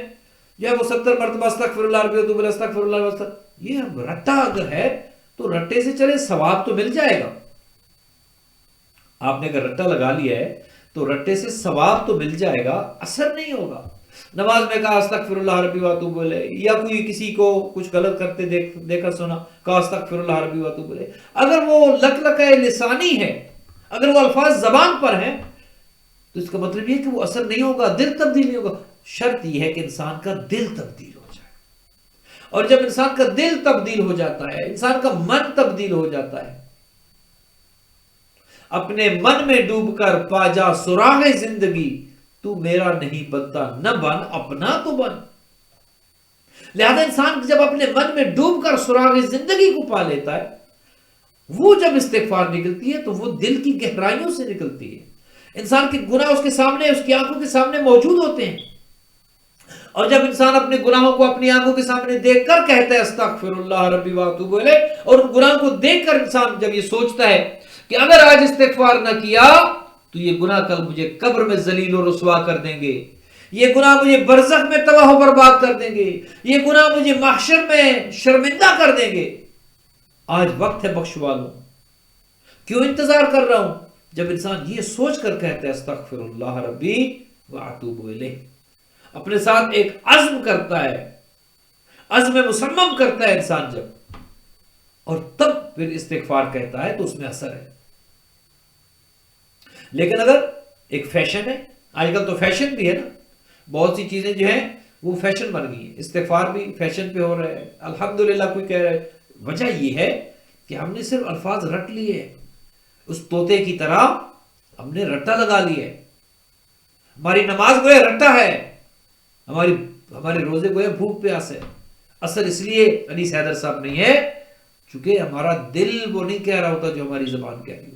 S1: جو ہے وہ 70 مرتبہ استغفر اللہ ربی واتوب الیہ استغفر اللہ واتوب، یہ رٹا اگر ہے تو رٹے سے چلے، ثواب تو مل جائے گا. آپ نے اگر رٹا لگا لیا ہے تو رٹے سے ثواب تو مل جائے گا، اثر نہیں ہوگا. نماز میں کہا استغفر اللہ ربی واتوب الیہ، یا کوئی کسی کو کچھ غلط کرتے دیکھا سنا کہا استغفر اللہ ربی واتوب الیہ، اگر وہ لکلکہ لسانی ہے، اگر وہ الفاظ زبان پر ہیں تو اس کا مطلب یہ کہ وہ اثر نہیں ہوگا، دل تبدیل نہیں ہوگا. شرط یہ ہے کہ انسان کا دل تبدیل ہو جائے. اور جب انسان کا دل تبدیل ہو جاتا ہے، انسان کا من تبدیل ہو جاتا ہے، اپنے من میں ڈوب کر پا جا سراغ زندگی، تو میرا نہیں بنتا نہ بن اپنا تو بن. لہذا انسان جب اپنے من میں ڈوب کر سراغ زندگی کو پا لیتا ہے، وہ جب استغفار نکلتی ہے تو وہ دل کی گہرائیوں سے نکلتی ہے. انسان کے گناہ اس کے سامنے، اس کی آنکھوں کے سامنے موجود ہوتے ہیں. اور جب انسان اپنے گناہوں کو اپنی آنکھوں کے سامنے دیکھ کر کہتا ہے استغفر اللہ ربی واتوب الیہ، اور ان گناہوں کو دیکھ کر انسان جب یہ سوچتا ہے کہ اگر آج استغفار نہ کیا تو یہ گناہ کل مجھے قبر میں ذلیل و رسوا کر دیں گے، یہ گناہ مجھے برزخ میں تباہ و برباد کر دیں گے، یہ گناہ مجھے محشر میں شرمندہ کر دیں گے. آج وقت ہے بخشوا لوں، کیوں انتظار کر رہا ہوں؟ جب انسان یہ سوچ کر کہتا ہے استغفر اللہ ربی واتوب الیہ، اپنے ساتھ ایک عزم کرتا ہے، عزم مصمم کرتا ہے انسان جب، اور تب پھر استغفار کہتا ہے تو اس میں اثر ہے. لیکن اگر ایک فیشن ہے، آج کل تو فیشن بھی ہے نا، بہت سی چیزیں جو ہیں وہ فیشن بن گئی ہیں، استغفار بھی فیشن پہ ہو رہا ہے. الحمدللہ کوئی کہہ رہا ہے، وجہ یہ ہے کہ ہم نے صرف الفاظ رٹ لیے، اس طوطے کی طرح ہم نے رٹا لگا لیا ہے. ہماری نماز گویا رٹا ہے، ہمارے روزے گویا بھوک پیاس ہے. اثر اس لیے انیس حیدر صاحب نہیں ہے چونکہ ہمارا دل وہ نہیں کہہ رہا ہوتا جو ہماری زبان کہہ رہی ہوتی.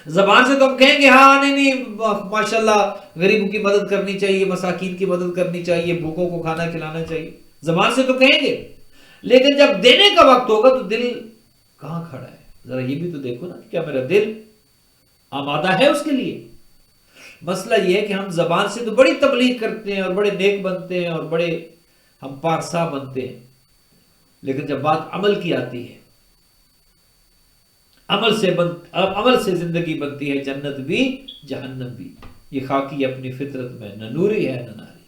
S1: زبان سے تو ہم کہیں گے ہاں نہیں ماشاءاللہ غریبوں کی مدد کرنی چاہیے، مساکین کی مدد کرنی چاہیے، بھوکوں کو کھانا کھلانا چاہیے، زبان سے تو کہیں گے، لیکن جب دینے کا وقت ہوگا تو دل کہاں کھڑا ہے؟ ذرا یہ بھی تو دیکھو نا، کیا میرا دل آمادہ ہے اس کے لیے؟ مسئلہ یہ ہے کہ ہم زبان سے تو بڑی تبلیغ کرتے ہیں اور بڑے نیک بنتے ہیں اور بڑے ہم پارسا بنتے ہیں، لیکن جب بات عمل کی آتی ہے، عمل سے زندگی بنتی ہے، جنت بھی جہنم بھی۔ یہ خاکی اپنی فطرت میں نہ نوری ہے نہ ناری۔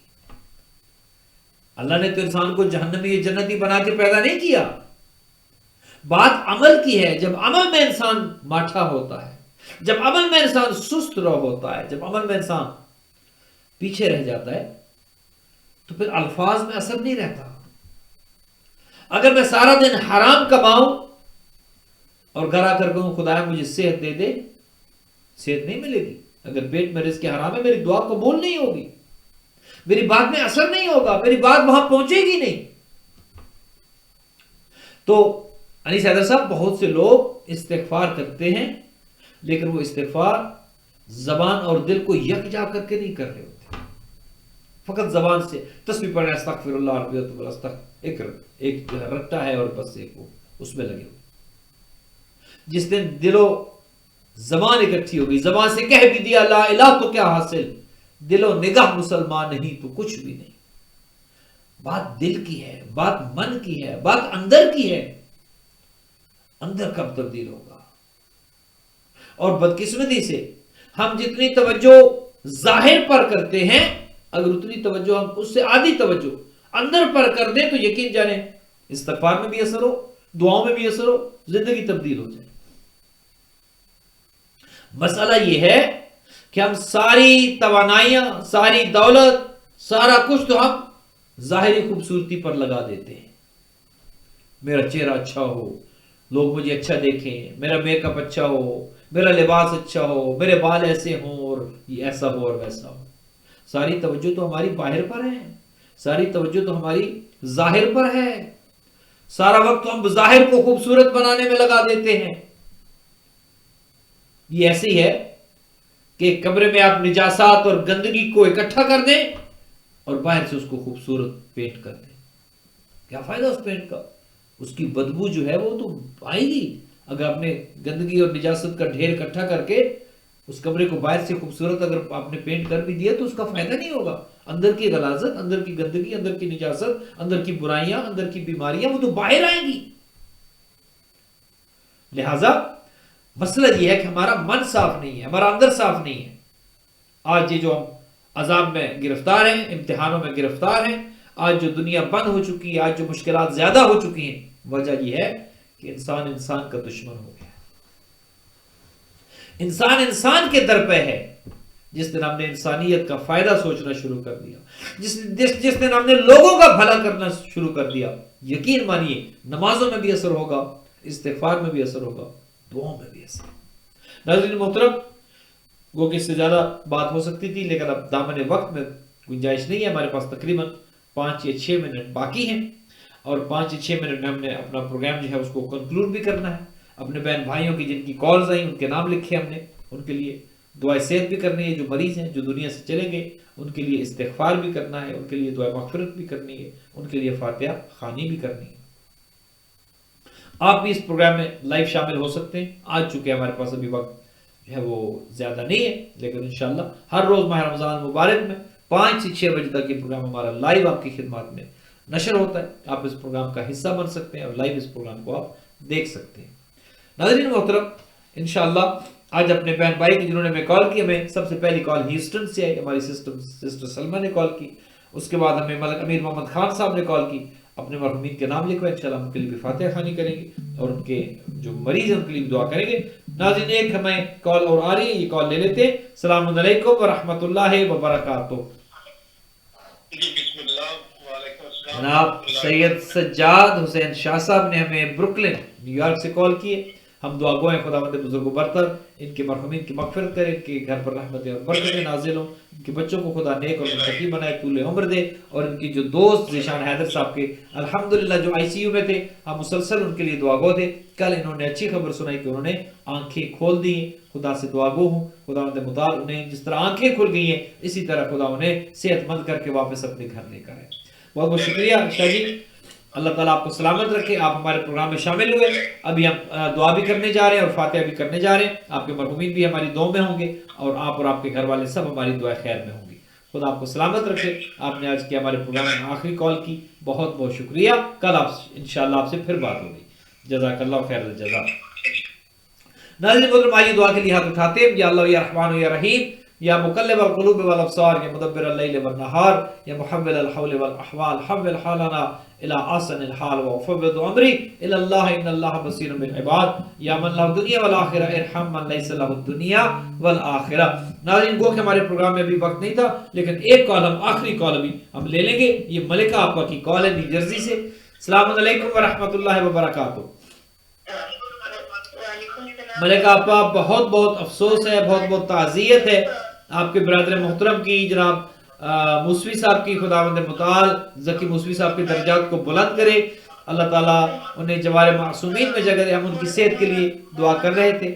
S1: اللہ نے تو انسان کو جہنمی جنتی بنا کے پیدا نہیں کیا، بات عمل کی ہے۔ جب عمل میں انسان ماٹھا ہوتا ہے، جب عمل میں انسان سست رو ہوتا ہے، جب عمل میں انسان پیچھے رہ جاتا ہے، تو پھر الفاظ میں اثر نہیں رہتا۔ اگر میں سارا دن حرام کماؤں اور گھر آ کر کہوں خدایا مجھے صحت دے دے، صحت نہیں ملے گی۔ اگر پیٹ میں رزق حرام ہے، میری دعا قبول نہیں ہوگی، میری بات میں اثر نہیں ہوگا، میری بات وہاں پہنچے گی نہیں۔ تو انیس حیدر صاحب، بہت سے لوگ استغفار کرتے ہیں، لیکن وہ استغفار زبان اور دل کو یکجا کر کے نہیں کر رہے ہوتے، فقط زبان سے تسبیح پڑھ رہے ہیں، استغفر اللہ ربی ایک جو ہے رٹا ہے اور بس ایک وہ اس میں لگے ہوئے۔ جس دن دل و زبان اکٹھی ہوگی، زبان سے کہہ بھی دیا لا الہ تو کیا حاصل، دل و نگاہ مسلمان نہیں تو کچھ بھی نہیں۔ بات دل کی ہے، بات من کی ہے، بات اندر کی ہے، اندر کب تبدیل ہوگا؟ اور بدقسمتی سے ہم جتنی توجہ ظاہر پر کرتے ہیں، اگر اتنی توجہ ہم اس سے آدھی توجہ اندر پر کر دیں تو یقین جانیں استغفار میں بھی اثر ہو، دعاؤں میں بھی اثر ہو، زندگی تبدیل ہو جائے۔ مسئلہ یہ ہے کہ ہم ساری توانائیاں، ساری دولت، سارا کچھ تو ہم ظاہری خوبصورتی پر لگا دیتے ہیں۔ میرا چہرہ اچھا ہو، لوگ مجھے اچھا دیکھیں، میرا میک اپ اچھا ہو، میرا لباس اچھا ہو، میرے بال ایسے ہوں اور یہ ایسا ہو اور ویسا ہو۔ ساری توجہ تو ہماری باہر پر ہے، ساری توجہ تو ہماری ظاہر پر ہے، سارا وقت ہم ظاہر کو خوبصورت بنانے میں لگا دیتے ہیں۔ یہ ایسی ہے کہ ایک کمرے میں آپ نجاسات اور گندگی کو اکٹھا کر دیں اور باہر سے اس کو خوبصورت پینٹ کر دیں، کیا فائدہ اس پینٹ کا؟ اس کی بدبو جو ہے وہ تو آئے گی۔ اگر آپ نے گندگی اور نجاست کا ڈھیر اکٹھا کر کے اس کمرے کو باہر سے خوبصورت اگر آپ نے پینٹ کر بھی دیا تو اس کا فائدہ نہیں ہوگا۔ اندر کی غلاظت، اندر کی گندگی، اندر کی نجاست، اندر کی برائیاں، اندر کی بیماریاں وہ تو باہر آئیں گی۔ لہذا مسئلہ یہ ہے کہ ہمارا من صاف نہیں ہے، ہمارا اندر صاف نہیں ہے۔ آج یہ جو ہم عذاب میں گرفتار ہیں، امتحانوں میں گرفتار ہیں، آج جو دنیا بند ہو چکی ہے، آج جو مشکلات زیادہ ہو چکی ہیں، وجہ یہ ہے کہ انسان انسان کا دشمن ہو گیا۔ انسان انسان کے در پہ ہے۔ جس دن ہم نے انسانیت کا فائدہ سوچنا شروع کر دیا، جس دن ہم نے لوگوں کا بھلا کرنا شروع کر دیا، یقین مانیے نمازوں میں بھی اثر ہوگا، استغفار میں بھی اثر ہوگا، دعاؤں میں بھی اثر۔ ناظرین محترم، وہ کہ اس سے زیادہ بات ہو سکتی تھی، لیکن اب دامن وقت میں گنجائش نہیں ہے۔ ہمارے پاس تقریباً 5 یا 6 منٹ باقی ہیں، اور 5 یا 6 منٹ میں ہم نے اپنا پروگرام جو ہے اس کو کنکلوڈ بھی کرنا ہے۔ اپنے بہن بھائیوں کی جن کی کالز آئیں ان کے نام لکھے ہم نے، ان کے لیے دعائے صحت بھی کرنی ہے، جو مریض ہیں جو دنیا سے چلیں گے ان کے لیے استغفار بھی کرنا ہے، ان کے لیے دعائے مغفرت بھی کرنی ہے، ان کے لیے فاتحہ خوانی بھی کرنی ہے۔ آپ بھی اس پروگرام میں لائیو شامل ہو سکتے ہیں۔ آج چونکہ ہمارے پاس ابھی وقت جو ہے وہ زیادہ نہیں ہے، لیکن انشاءاللہ ہر روز ماہ رمضان مبارک میں 5 سے 6 بجے تک یہ پروگرام ہمارا لائیو آپ کی خدمات میں نشر ہوتا ہے۔ آپ اس پروگرام کا حصہ بن سکتے ہیں اور لائیو اس پروگرام کو آپ دیکھ سکتے ہیں۔ ناظرین محترم، انشاءاللہ آج اپنے بہن بھائی کی جنہوں نے ہمیں کال کی، ہمیں سب سے پہلی کال ہیوسٹن سے آئی، ہماری سسٹر سلمہ نے کال کی، اس کے بعد ہمیں ملک امیر محمد خان صاحب نے کال کی۔ اپنے مرحومین کے نام لکھو، انشاءاللہ ان کے لیے بھی فاتحہ خوانی کریں گے اور ان کے جو مریض ہیں ان کے لیے بھی دعا کریں گے۔ ناظرین ایک ہمیں کال اور آ رہی ہے، یہ کال لے لیتے ہیں۔ السلام علیکم ورحمۃ اللہ وبرکاتہ۔ جناب سید سجاد حسین شاہ صاحب نے ہمیں بروکلن نیو یارک سے کال کی ہے۔ ہم دعا گو ہیں خداوند بزرگ و برتر ان کے مرحومین کی مغفرت کرے، ان کے گھر پر رحمت اور برکتیں نازل ہوں، ان کے بچوں کو خدا نیک اور متقی بنائے، طول عمر دے، اور ان کی جو دوست ذیشان حیدر صاحب کے الحمدللہ جو ICU میں تھے، ہم مسلسل ان کے لیے دعا گو تھے۔ کل انہوں نے اچھی خبر سنائی کہ انہوں نے آنکھیں کھول دی ہیں۔ خدا سے دعا گو ہوں خداوند متعال انہیں جس طرح آنکھیں کھل گئی ہیں اسی طرح خدا انہیں صحت مند کر کے واپس اپنے گھر لے کر آئے۔ بہت بہت شکریہ شاہ جی۔ اللہ تعالیٰ آپ کو سلامت رکھے. آپ ہمارے پروگرام میں شامل ہوئے, ابھی ہم دعا بھی کرنے جا رہے ہیں اور فاتحہ بھی کرنے جا رہے ہیں. آپ کے مرحومین بھی ہماری دعا میں ہوں گے اور آپ اور آپ کے گھر والے سب ہماری دعا خیر میں ہوں گے. خدا آپ کو سلامت رکھے. آپ نے آج کی ہمارے پروگرام میں آخری کال کی, بہت بہت شکریہ. کل آپ انشاءاللہ آپ سے پھر بات ہوگی. جزاک اللہ خیر الجزا. ناظرین محترم, آئیے دعا کے لیے ہاتھ اٹھاتے ہیں. یا اللہ یا رحمان یا رحیم, یا مقلب القلوب والابصار, یا مدبر اللیل والنہار, یا محول الحول والاحوال, حول حالنا الى احسن الحال وافوض امری الى اللہ ان اللہ بصیر بالعباد, یا من له الدنیا والآخرہ ارحم من لیس له الدنیا والآخرہ. ناظرین گو کہ ہمارے پروگرام میں ابھی وقت نہیں تھا, لیکن ایک کال ہم آخری کال ابھی ہم لے لیں گے. یہ ملکہ آپا کی کال ہے نیو جرسی سے. السلام علیکم ورحمۃ اللہ وبرکاتہ. ملکہ آپا, بہت بہت افسوس ہے, بہت بہت تعزیت ہے آپ کے برادر محترم کی, جناب موسوی صاحب کی. خداوند متعال ذکی موسوی صاحب کے درجات کو بلند کرے. اللہ تعالیٰ انہیں جوار معصومین میں جگہ دے. ہم ان کی صحت کے لیے دعا کر رہے تھے.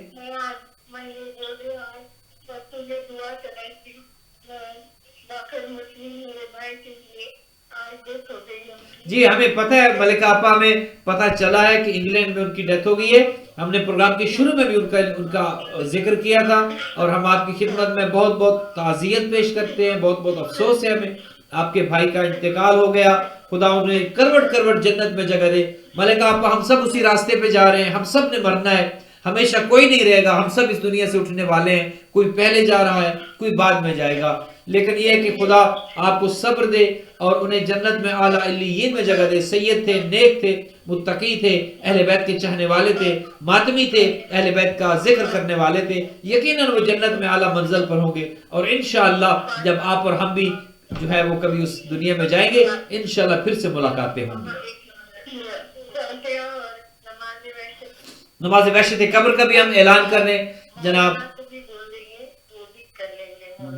S1: جی ہمیں پتہ ہے ملکہ آپا, ہمیں پتہ چلا ہے کہ انگلینڈ میں ان کی ڈیتھ ہو گئی ہے. ہم نے پروگرام کے شروع میں بھی ان کا ذکر کیا تھا, اور ہم آپ کی خدمت میں بہت بہت تعزیت پیش کرتے ہیں. بہت بہت افسوس ہے ہمیں, آپ کے بھائی کا انتقال ہو گیا. خدا انہیں کروٹ کروٹ جنت میں جگہ دے. ملکہ آپا, ہم سب اسی راستے پہ جا رہے ہیں, ہم سب نے مرنا ہے, ہمیشہ کوئی نہیں رہے گا. ہم سب اس دنیا سے اٹھنے والے ہیں, کوئی پہلے جا رہا ہے, کوئی بعد میں جائے گا. لیکن یہ ہے کہ خدا آپ کو صبر دے اور انہیں جنت میں اعلیٰ علیین میں جگہ دے. سید تھے, نیک تھے, متقی تھے, اہل بیت کے چاہنے والے تھے, ماتمی تھے, اہل بیت کا ذکر کرنے والے تھے. یقیناً وہ جنت میں اعلیٰ منزل پر ہوں گے. اور انشاءاللہ جب آپ اور ہم بھی جو ہے وہ کبھی اس دنیا میں جائیں گے, انشاءاللہ پھر سے ملاقاتیں ہوں گی. نماز وحشت قبر کا بھی ہم اعلان کر رہے ہیں جناب.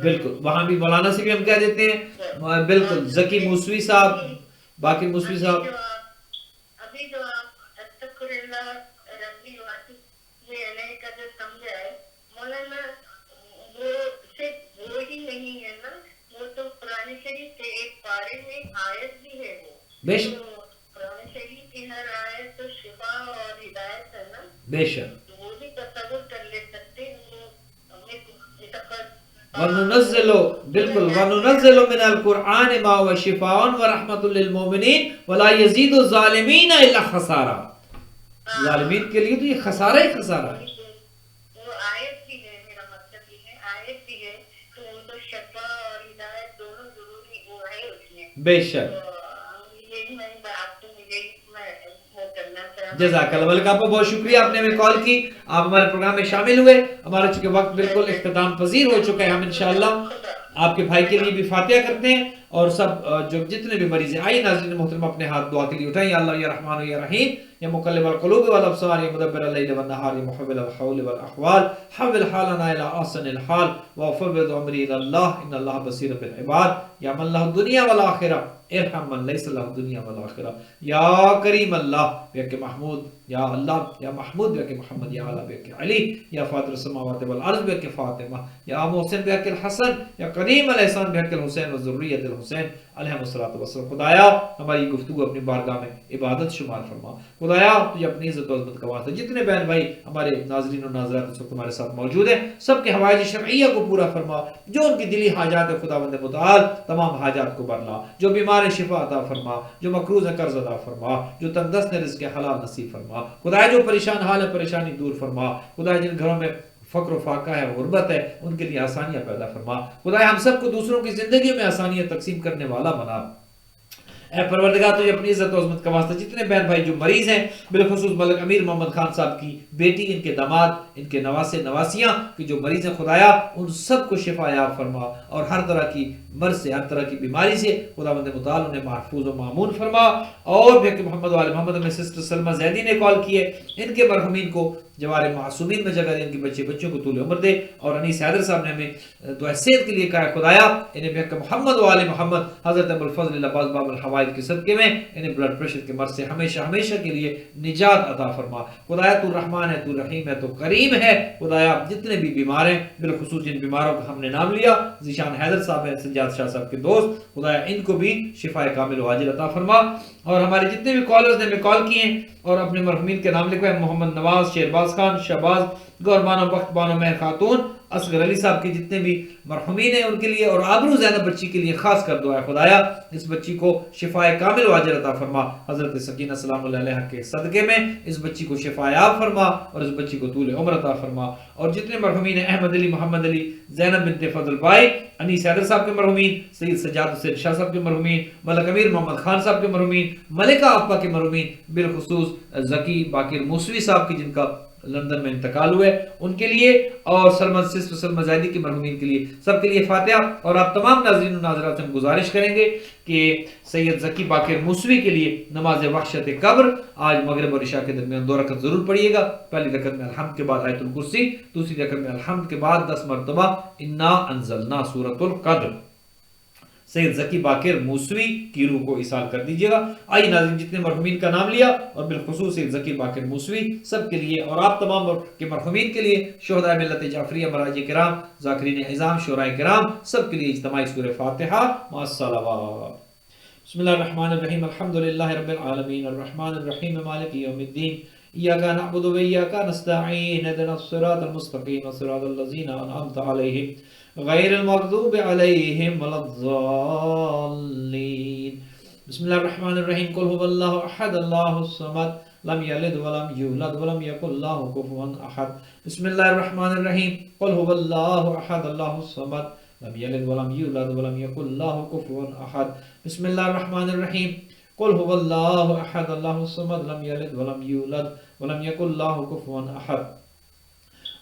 S1: بالکل, وہاں بھی مولانا سے بھی ہم کہہ دیتے ہیں. بالکل, ذکی موسوی صاحب, باقی موسوی صاحب.
S2: ابھی جو آپ استغفراللہ ربی واتوب کا جو سمجھا ہے مولانا, وہ صرف وہ ہی نہیں ہے نا, وہ تو قرآن شریف کے ایک پارے میں آیت بھی ہے. وہ قرآن شریف کی ہر آیت تو شفا اور ہدایت ہے نا.
S1: بے شک,
S2: وہ بھی تصور کر لے سکتے ہیں.
S1: وننزل, بالکل, وننزل من القرآن ما هو شفاء ورحمۃ للمؤمنین ولا یزید الظالمین الا خسارا. ظالمین کے لیے تو یہ خسارہ ہی خسارہ ہے.
S2: وہ آیت بھی ہے, میرا مطلب یہ ہے آیت بھی ہے تو ان کو شفا اور ہدایت دونوں ضروری وہ ہے اس میں. بے شک, یہی میں آپ کو مجھے وہ کرنا چاہتا.
S1: جزاک اللہ. ملکہ آپا بہت شکریہ, آپ نے ہمیں کال کی, آپ ہمارے پروگرام میں شامل ہوئے. ہمارا چونکہ وقت بالکل اختتام پذیر ہو چکا ہے. ہم انشاءاللہ آپ کے بھائی کے لیے بھی فاتحہ کرتے ہیں اور سب جو جتنے بھی مریض ہیں. آئیے ناظرین محترم اپنے ہاتھ دعا کے لیے اٹھائیں. یا اللہ یا رحمان یا رحیم, یا مقلب القلوب والابصار, یا مدبر اللیل والنہار, یا محول الحول والاحوال, حول حالنا الى احسن الحال وافوض امری الى اللہ ان اللہ بصیر بالعباد, یا من له الدنیا والآخرہ ارحم من لیس له الدنیا والآخرہ. یا کریم اللہ بیک محمود, یا اللہ, یا محمود بیک محمد, یا اعلیٰ بیک علی, یا فاطر السماوات والارض بیک فاطمہ, یا محسن بیک الحسن, یا کریم الاحسان بیک الحسین وذریت الحسین علیہ الصلوۃ والسلام. خدایا ہماری گفتگو اپنی بارگاہ میں عبادت شمار فرما. خدایا تجھے اپنی عزت و عظمت کا واسطہ جتنے بہن بھائی ہمارے ناظرین و ناظرات اس وقت ہمارے ساتھ موجود ہیں, سب کے حوائج شرعیہ کو پورا فرما. جو ان کی دلی حاجات ہے خداوند متعال تمام حاجات کو برلا. جو بیمار شفا عطا فرما, جو مقروض ہے قرض عطا فرما, جو تنگ دست ہے رزق حلال نصیب فرما. خدایا جو پریشان حال ہے پریشانی دور فرما. خدایا جن گھروں میں فقر و فاقہ ہے, غربت ہے, ان کے لیے آسانیاں پیدا فرما. خدایا ہم سب کو دوسروں کی زندگی میں آسانیاں تقسیم کرنے والا بنا. اے پروردگار تجھے اپنی عزت و عظمت کا واسطہ جتنے بہن بھائی جو مریض ہیں, بالخصوص ملک امیر محمد خان صاحب کی بیٹی, ان کے داماد, ان کے نواسے نواسیاں کہ جو مریض ہیں, خدایا ان سب کو شفا یاب فرما, اور ہر طرح کی مرض سے, ہر طرح کی بیماری سے خداوند متعال انہیں محفوظ و مامون فرما. اور بھی کہ محمد وآل محمد میں سسٹر سلمہ زیدی نے کال کی ہے, ان کے مرحومین کو جوار معصومین میں جگہ دے, ان کے بچوں کو طول عمر دے. اور انیس حیدر صاحب نے ہمیں دعا صحت کے لیے کہا ہے, خدایا انہیں بھی کہ محمد وآل محمد, حضرت ابو الفضل عباس باب الحوائج فرائض کے صدقے میں انہیں بلڈ پریشر کے مرض سے ہمیشہ ہمیشہ کے لیے نجات عطا فرما. خدایا تو رحمان ہے، تو رحیم ہے، تو کریم ہے. خدایا جتنے بھی بیمار ہیں، بالخصوص جن بیماروں کا ہم نے نام لیا، ذیشان حیدر صاحب ہیں، سجاد شاہ صاحب کے دوست، خدایا ان کو بھی شفا کامل و عاجل عطا فرما. اور ہمارے جتنے بھی کالرز نے ہمیں کال کیے ہیں اور اپنے مرحومین کے نام لکھوائے، محمد نواز، شہرباز خان، شہباز، گور بانو، بخت بانو، مہر خاتون، اصغر علی صاحب کے جتنے بھی مرحومین ہیں ان کے لیے، اور آبرو زینب بچی کے لیے خاص کر دعا ہے. خدایا اس بچی کو شفا کامل و عاجل عطا فرما. حضرت سکینہ سلام اللہ علیہ کے صدقے میں اس بچی کو شفا یاب فرما اور اس بچی کو طول عمر عطا فرما. اور جتنے مرحومین ہیں، احمد علی، محمد علی، زینب بنت فضل بائی، انیس حیدر صاحب کے مرحومین، سید سجاد حسین شاہ صاحب کے مرحومین، ملک امیر محمد خان صاحب کے مرحومین، ملکہ آپا کے مرحومین، بالخصوص ذکی باقر موسوی صاحب کی جن کا لندن میں انتقال ہوئے ان کے لیے، اور سلمان سسف و سلمہ زیدی کے مرحومین کے لیے، سب کے لیے فاتحہ. اور آپ تمام ناظرین و ناظرات سے ہم گزارش کریں گے کہ سید ذکی باقر موسوی کے لیے نماز وحشت قبر آج مغرب اور عشاء کے درمیان 2 رکعت ضرور پڑھیے گا. پہلی رکعت میں الحمد کے بعد آیت الکرسی، دوسری رکعت میں الحمد کے بعد 10 مرتبہ انا انزلنا سورۃ القدر. سید ذکی باقر موسوی کی روح کو ایصال کر دیجیے گا. آئیے ناظرین، جتنے مرحومین کا نام لیا اور بالخصوص سید ذکی باقر موسوی سب کے لیے اور آپ تمام کے مرحومین کے لیے، شہداء ملت جعفریہ، مراجع کرام، ذاکرین عظام، شعراء کرام، سب کے لیے اجتماعی سورہ فاتحہ مع الصلوات. بسم اللہ الرحمن الرحیم. الحمدللہ رب العالمین الرحمن الرحیم مالک یوم الدین ایاک نعبد و ایاک نستعین اهدنا الصراط المستقیم صراط الذین انعمت علیہم غیر المغضوب علیہم ولا الضالین. بسم اللہ الرحمن الرحیم. قل هو اللہ احد اللہ الصمد لم یلد ولم یولد ولم یکن له کفوا احد. بسم اللہ الرحمن الرحیم. قل هو اللہ احد اللہ الصمد لم یلد ولم یولد ولم یکن له کفوا احد. بسم اللہ الرحمن الرحیم. قل هو اللہ احد اللہ الصمد لم یلد ولم یولد ولم یکن له کفوا احد.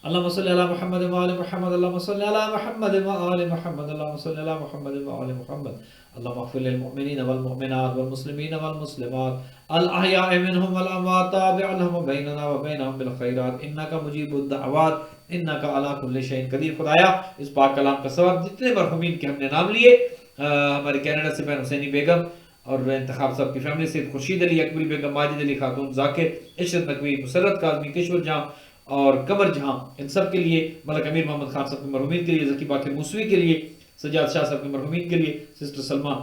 S1: اللهم صل على محمد وآل محمد. اللهم صل على محمد وآل محمد. اللهم صل على محمد وآل محمد. اللهم اغفر للمؤمنين والمؤمنات والمسلمين والمسلمات الأحياء منهم والأموات. تابع لهم بيننا وبينهم بالخيرات إنك مجيب الدعوات إنك على كل شيء قدير. خدایا اس پاک کلام کا ثواب جتنے مرحومین کے ہم نے نام لیے، ہمارے کینیڈا سے بہن حسینی بیگم اور انتخاب صاحب کی فیملی سے خورشید علی، اکبری بیگم، ماجد علی خاتون، ذاکر، عشرت نقوی، مسرت کاظمی، کشور جہاں اور قمر جہاں، ان سب کے لیے، ملک امیر محمد خان صاحب کے مرحومین کے لیے، ذکی باقر موسوی کے لیے، سجاد شاہ صاحب کے مرحومین کے لیے، سسٹر سلمہ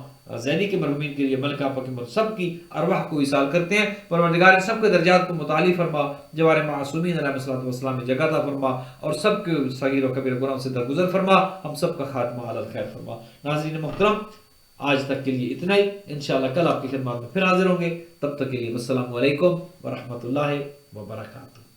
S1: زینی کے مرحومین کے لیے، ملکہ آپا کے مرحومین، سب کی ارواح کو ایصال کرتے ہیں. پروردگار ان سب کے درجات کو متعالی فرما، جوار معصومین علیہ الصلوۃ والسلام میں جگہ عطا فرما اور سب کے صغیر و کبیر گناہوں سے درگزر فرما، ہم سب کا خاتمہ علی الخیر فرما. ناظرین محترم، آج تک کے لیے اتنا ہی. انشاءاللہ کل آپ کی خدمات میں پھر حاضر ہوں گے. تب تک کے لیے السلام علیکم ورحمۃ اللہ وبرکاتہ.